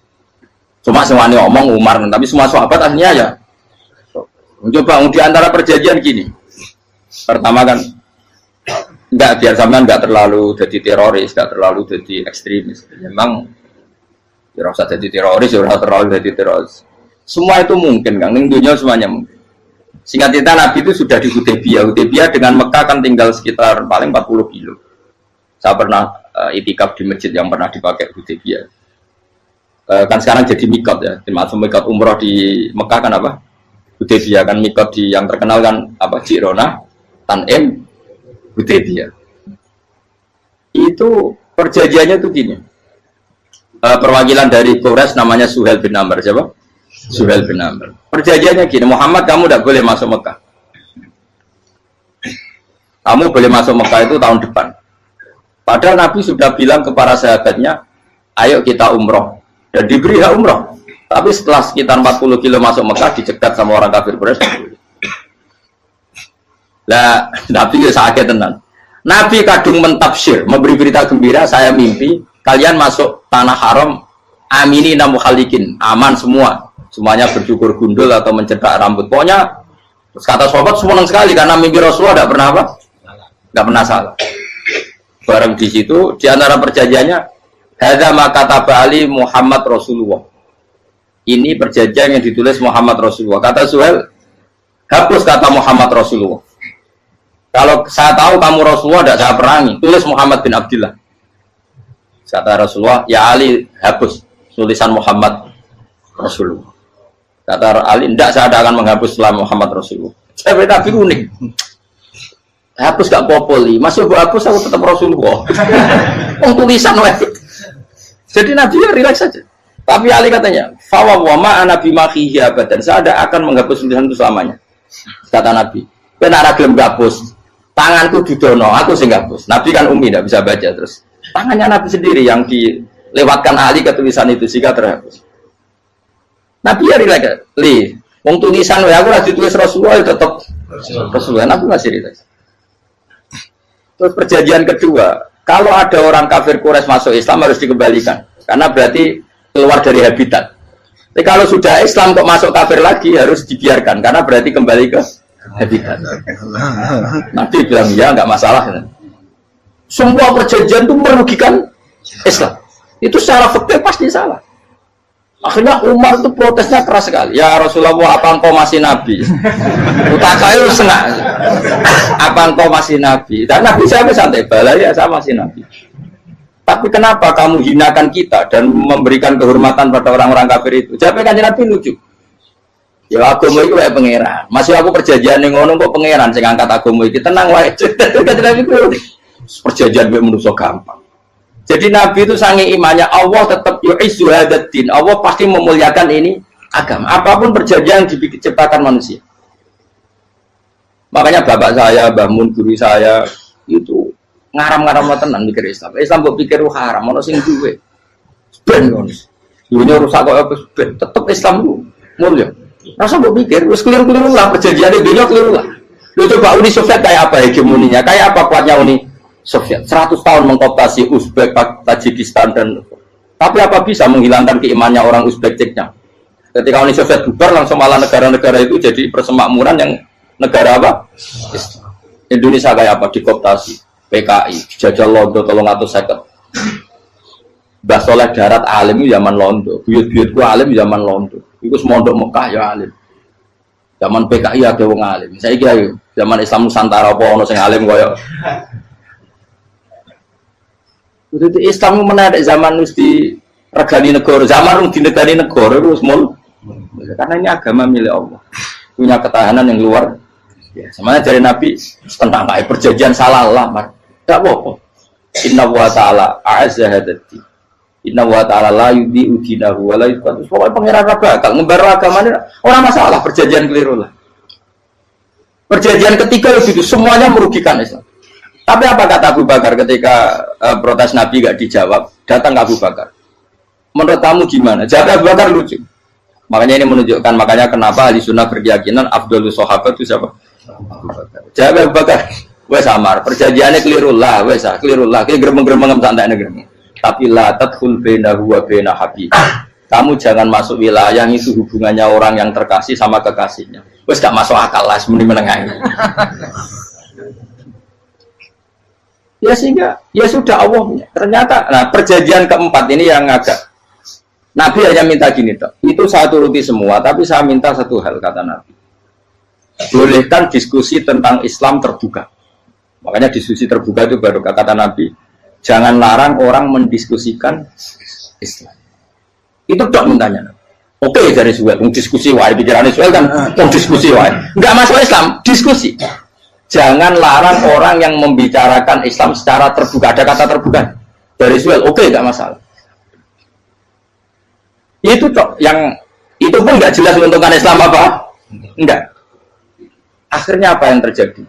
Cuma semuanya ngomong Umar, tapi semua sahabat akhirnya ya. Coba di antara perjanjian gini. Pertama kan enggak biar sampean enggak terlalu jadi teroris, enggak terlalu jadi ekstremis. Memang ya usah jadi teroris, ya terlalu jadi teroris. Semua itu mungkin, Kang. Ning dunia semuanya mungkin. Singkat cerita Nabi itu sudah di Hudaybiyah. Hudaybiyah dengan Mekah kan tinggal sekitar paling 40 kilo. Saya pernah itikaf di masjid yang pernah dipakai Hudaybiyah. Kan sekarang jadi mikot ya. Termasuk mikot umroh di Mekah kan apa? Hudaybiyah kan mikot di yang terkenal kan apa? Jirona, Tanim, Hudaybiyah. Itu perjanjiannya tuh gini. Perwakilan dari Quraisy namanya Suhail bin Amr, siapa? Suhail bin Amr. Perjanjiannya gini, Muhammad kamu tidak boleh masuk Mekah. Kamu boleh masuk Mekah itu tahun depan. Padahal Nabi sudah bilang ke para sahabatnya, ayo kita umroh. Dan diberi hak umroh. Tapi setelah sekitar 40 kilo masuk Mekah, dicegat sama orang kafir Quraisy. Lah, Nabi ya sakit tenan. Nabi kadung mentafsir, memberi berita gembira, saya mimpi kalian masuk tanah haram amini namukhalikin, aman semua. Semuanya bercukur gundul atau mencetak rambut. Pokoknya kata sahabat senang sekali karena mimpi Rasulullah tidak pernah apa? Tidak pernah salah. Bareng di situ di antara perjanjiannya hadza ma kataba ali Muhammad Rasulullah. Ini perjanjian yang ditulis Muhammad Rasulullah. Kata Suhail, hapus kata Muhammad Rasulullah. Kalau saya tahu kamu Rasulullah tidak saya perangi, tulis Muhammad bin Abdullah. Kata Rasulullah, ya Ali hapus tulisan Muhammad Rasulullah. Kata Ali, tidak saya akan menghapus setelah Muhammad Rasulullah. Saya tapi unik. Hapus gak populi, masuk hapus aku tetap Rasulullah. Tulisan wajib. Jadi Nabi ya relax saja. Tapi Ali katanya, fawa wa ma ana bimakhihi abadan. Saya tidak akan menghapus tulisan itu selamanya. Kata Nabi, benar gelem hapus. Tanganku didono, aku sing hapus. Nabi kan umi tidak bisa baca terus. Tangannya Nabi sendiri yang dilewatkan Ali ke tulisan itu sehingga terhapus. Nabi ya rileks, wong tulisan aku lagi tulis Rasulullah tetap Rasulullah. Nabi masih rileks. Terus perjanjian kedua, kalau ada orang kafir Quraisy masuk Islam harus dikembalikan, karena berarti keluar dari habitat. Tapi kalau sudah Islam kok masuk kafir lagi harus dibiarkan, karena berarti kembali ke habitat. Nabi bilang ya nggak masalah. Semua perjanjian itu merugikan Islam. Itu secara fikih pasti salah. Akhirnya Umar itu protesnya keras sekali. Ya Rasulullah, apa engkau masih Nabi? Utaka itu senang. Apa engkau masih Nabi? Dan Nabi saya santai bala ya saya masih Nabi. Tapi kenapa kamu hinakan kita dan memberikan kehormatan pada orang-orang kafir itu? Jawabnya kan Nabi lucu. Ya agama itu kayak pangeran. Masih aku perjanjian yang ngono kok pangeran sing angkat agama iki tenang wae. Perjanjian gue manusia gampang. Jadi Nabi itu sange imannya Allah tetap yu'izzu hadzal-din. Allah pasti memuliakan ini agama. Apapun perjanjian yang diciptakan manusia. Makanya bapak saya, Mbah Mun, guru saya, itu ngaram-ngaram tenan mikir Islam. Islam mbok pikir haram, ono sing duwe. Ben ngono. Dunia rusak kok apa ben, tetep Islam ku mulya. Rasa mbok pikir wis keliru-keliru lah perjanjiane dunia keliru lah. Lu coba Uni Soviet kayak apa hegemoninya? Kayak apa kuatnya Uni Soviet? 100 tahun mengkooptasi Uzbek, Tajikistan dan tapi apa bisa menghilangkan keimannya orang Uzbek Ceknya? Ketika Uni Soviet bubar langsung malah negara-negara itu jadi persemakmuran yang negara apa? Indonesia kayak apa? Dikooptasi PKI, jajah Londo 350. Mbah Soleh Darat alim zaman Londo, buyut-buyutku alim zaman Londo. Iku semondok Mekah ya alim. Zaman PKI ada wong alim. Saiki ayo zaman Islam Nusantara apa ono sing alim koyo. Jadi Islam menarik zaman mesti regani negara, zaman di negani negara itu semua. Karena ini agama milik Allah, punya ketahanan yang luar. Ya, semuanya dari Nabi tentang perjanjian salah lamar. Tak apa-apa. Inna wa ta'ala a'azza hadati. Inna wa ta'ala la yudhi'u dinahu wa la yudhi'u. Pokoknya pengiran bakal ngembar agamanya orang masalah perjanjian keliru lah. Perjanjian ketiga itu semuanya merugikan Islam. Tapi apa kata Abu Bakar ketika protes Nabi gak dijawab? Datang ke Abu Bakar. Menurut kamu gimana? Jawab Abu Bakar lucu. Makanya ini menunjukkan makanya kenapa ahli sunnah berkeyakinan Abdul Sahabat itu siapa? Abu Bakar. Jawab Abu Bakar. Wes samar. Perjanjiannya keliru lah. Wes keliru lah. Kita geremeng-geremeng santai negeri. Tapi la tadkhul bainahu wa baina habib. Kamu jangan masuk wilayah yang itu hubungannya orang yang terkasih sama kekasihnya. Wes gak masuk akal lah sebenarnya menengah ini. Ya sehingga ya sudah Allah ternyata nah perjanjian keempat ini yang agak Nabi hanya minta gini toh. Itu saya turuti semua tapi saya minta satu hal kata Nabi. Bolehkan diskusi tentang Islam terbuka. Makanya diskusi terbuka itu baru kata Nabi. Jangan larang orang mendiskusikan Islam. Itu dok mintanya. Oke dari Suwel, diskusi wae pikirannya Suwel kan diskusi wae. Enggak masuk Islam, diskusi. Jangan larang orang yang membicarakan Islam secara terbuka. Ada kata terbuka dari Suwel, oke, nggak masalah. Itu toh yang itu pun nggak jelas menguntungkan Islam apa? Enggak. Akhirnya apa yang terjadi?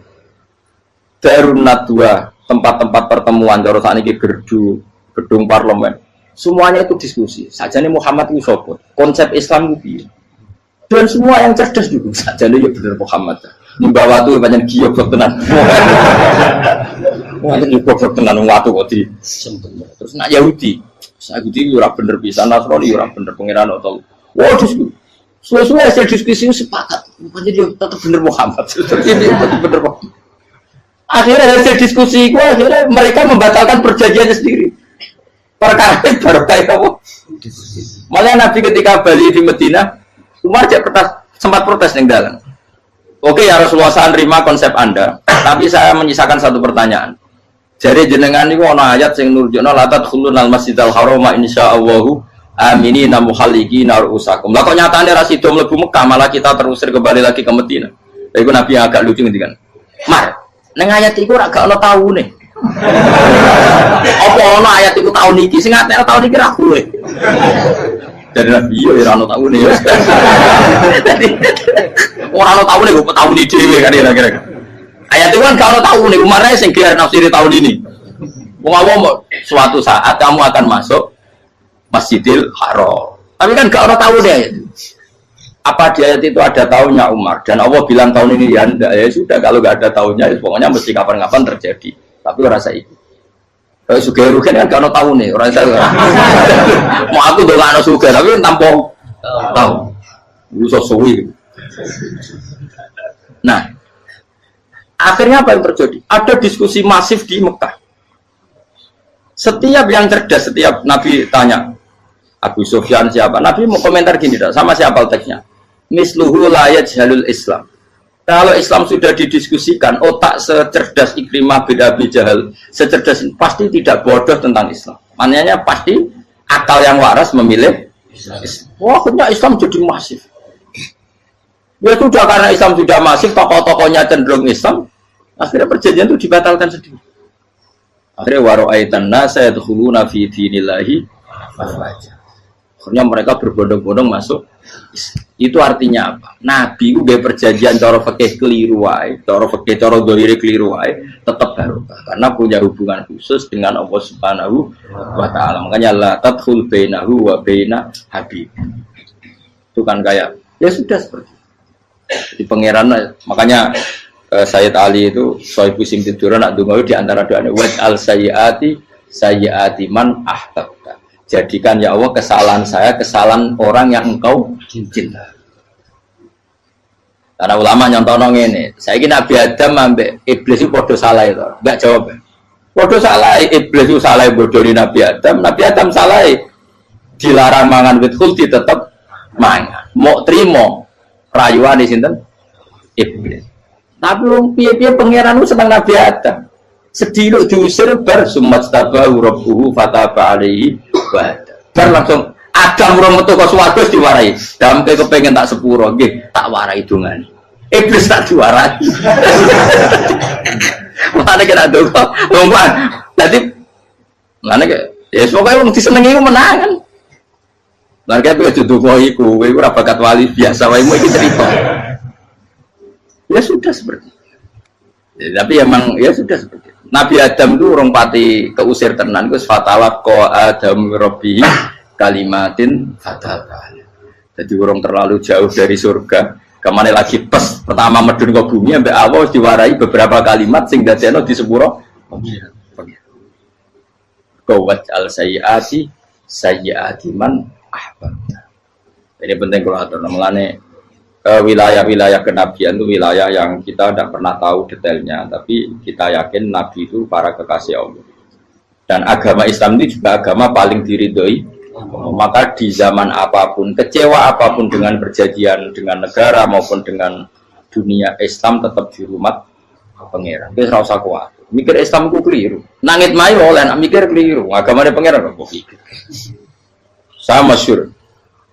Darun Nadwa, tempat-tempat pertemuan, cara saat ini gerdu, gedung parlemen, semuanya itu diskusi. Sajane Muhammad itu sopot, konsep Islam itu. Dan semua yang cerdas juga sajane ya benar Muhammad. Membawa tuh banyak giok tenan. Banyak giok tenan waktu kok di. Terus nak Yahudi ora bener bisa, Nasrani ora bener pengiran atau. Wah diskusi. Suwe-suwe hasil diskusi sepakat. Jadi tetap bener Muhammad. Ini bener Muhammad. Akhirnya hasil diskusi itu akhirnya mereka membatalkan perjanjiannya sendiri. Perkara itu baru kayak apa? Malah Nabi ketika Bali di Medina, Umar sempat protes yang dalam. Oke ya Rasulullah, saya terima konsep Anda, tapi saya menyisakan satu pertanyaan. Jadi jenengan itu ana ayat sing nurjuna la tadkhulunal masjidal harama insyaallahu aminina muhalliqina ru'usakum. Lah kok nyatane ra sida mlebu Mekah malah kita terusir kembali lagi ke Madinah. Lha iku Nabi yang agak lucu ngendikan. Mar, ning ayat iku ra gak ana taune. Apa ana ayat iku taun iki sing ngatene taun iki ra kowe. Dari Nabi ya ora ana taune ya. Ora ana taune kok taun iki dhewe kan kira-kira. Ayat itu kan kalau tahu nih, kemarin sing gelar nafsiri tahun ini. Mau suatu saat kamu akan masuk Masjidil Haram. Tapi kan gak orang tahu deh ayat itu. Apa di ayat itu ada tahunnya Umar dan Allah bilang tahun ini ya enggak, ya sudah kalau gak ada tahunnya pokoknya mesti kapan-kapan terjadi. Tapi rasa itu. Kalau suka rugen kan gak orang tahu nih, orang saya. Mau aku udah gak ada suka tapi kan tanpa tahu. Usah suwi. Nah, akhirnya apa yang terjadi? Ada diskusi masif di Mekah. Setiap yang cerdas, setiap Nabi tanya, Abu Sufyan siapa? Nabi mau komentar gini, sama siapa teksnya? Misluhu la yajhalul Islam. Kalau Islam sudah didiskusikan, otak secerdas Ikrimah bin Abi Jahal, secerdas pasti tidak bodoh tentang Islam. Maknanya pasti akal yang waras memilih Islam. Wah, akhirnya Islam jadi masif. Ya sudah karena Islam sudah masif, tokoh-tokohnya cenderung Islam, akhirnya perjanjian itu dibatalkan sendiri. Akhirnya waro'aitan nasa yadkhuluna fi dinillahi afwaja. Akhirnya mereka berbondong-bondong masuk Islam. Itu artinya apa? Nabi ku gak perjanjian cara fikih keliru wae, cara fikih cara dzahire keliru wae, tetap barokah karena punya hubungan khusus dengan Allah Subhanahu wa taala. Makanya la tadkhul bainahu wa baina habib. Itu kan kayak ya sudah seperti di pangeran. Makanya Sayyid Ali itu sohibu sing tiduran nak donga di antara doanya wa al sayyiati man ahbabta. Jadikan ya Allah kesalahan saya kesalahan orang yang engkau cinta. Karena ulama nyontono ngene, saiki Nabi Adam ambek iblis itu padha salah itu. Enggak jawab. Padha salah, iblis itu salah bodoni Nabi Adam salah. Dilarang mangan wit khuldi tetep mangan. Mau trimo rayuane sinten? Iblis. Tapi wong piye-piye pangeran ku seneng Nabi Adam. Sediluk diusir bar sumat tabahu rabbuhu fataba alaihi wa bar langsung Adam urung metu ka swarga diwarai. Damke kepengin tak sepuro nggih, tak warai dongane. Iblis tak diwarai. Mane kena donga. Wong dadi mane ya pokoke wong disenengi ku menangan. Lan kaya kudu donga iku, kowe ora bakat wali biasa wae iki cerita. Ya sudah seperti ya, tapi emang ya sudah seperti itu. Nabi Adam itu orang pati keusir tenan itu fatawak ko Adam Robbi kalimatin fatal. Jadi orang terlalu jauh dari surga. Kemana lagi pas pertama medun ke bumi sampai Allah diwarai beberapa kalimat sing dadekno di sepuro. Qawat al sayyiati man ahbabta. Ini penting kalau atur namanya. Wilayah-wilayah kenabian itu wilayah yang kita tidak pernah tahu detailnya, tapi kita yakin Nabi itu para kekasih Allah. Dan agama Islam itu juga agama paling diridhoi. Maka di zaman apapun, kecewa apapun dengan perjanjian dengan negara maupun dengan dunia, Islam tetap dirumat pangeran. Itu ora usah kuat. Mikir Islam ku keliru. Nangit mayu oleh nak mikir keliru. Agamane pangeran kok pikir. Saya masyhur.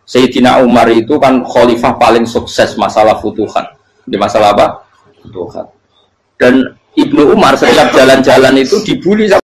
Sayyidina Umar itu kan khalifah paling sukses masalah futuhat. Di masalah apa? Futuhat. Dan Ibnu Umar setiap jalan-jalan itu dibully sama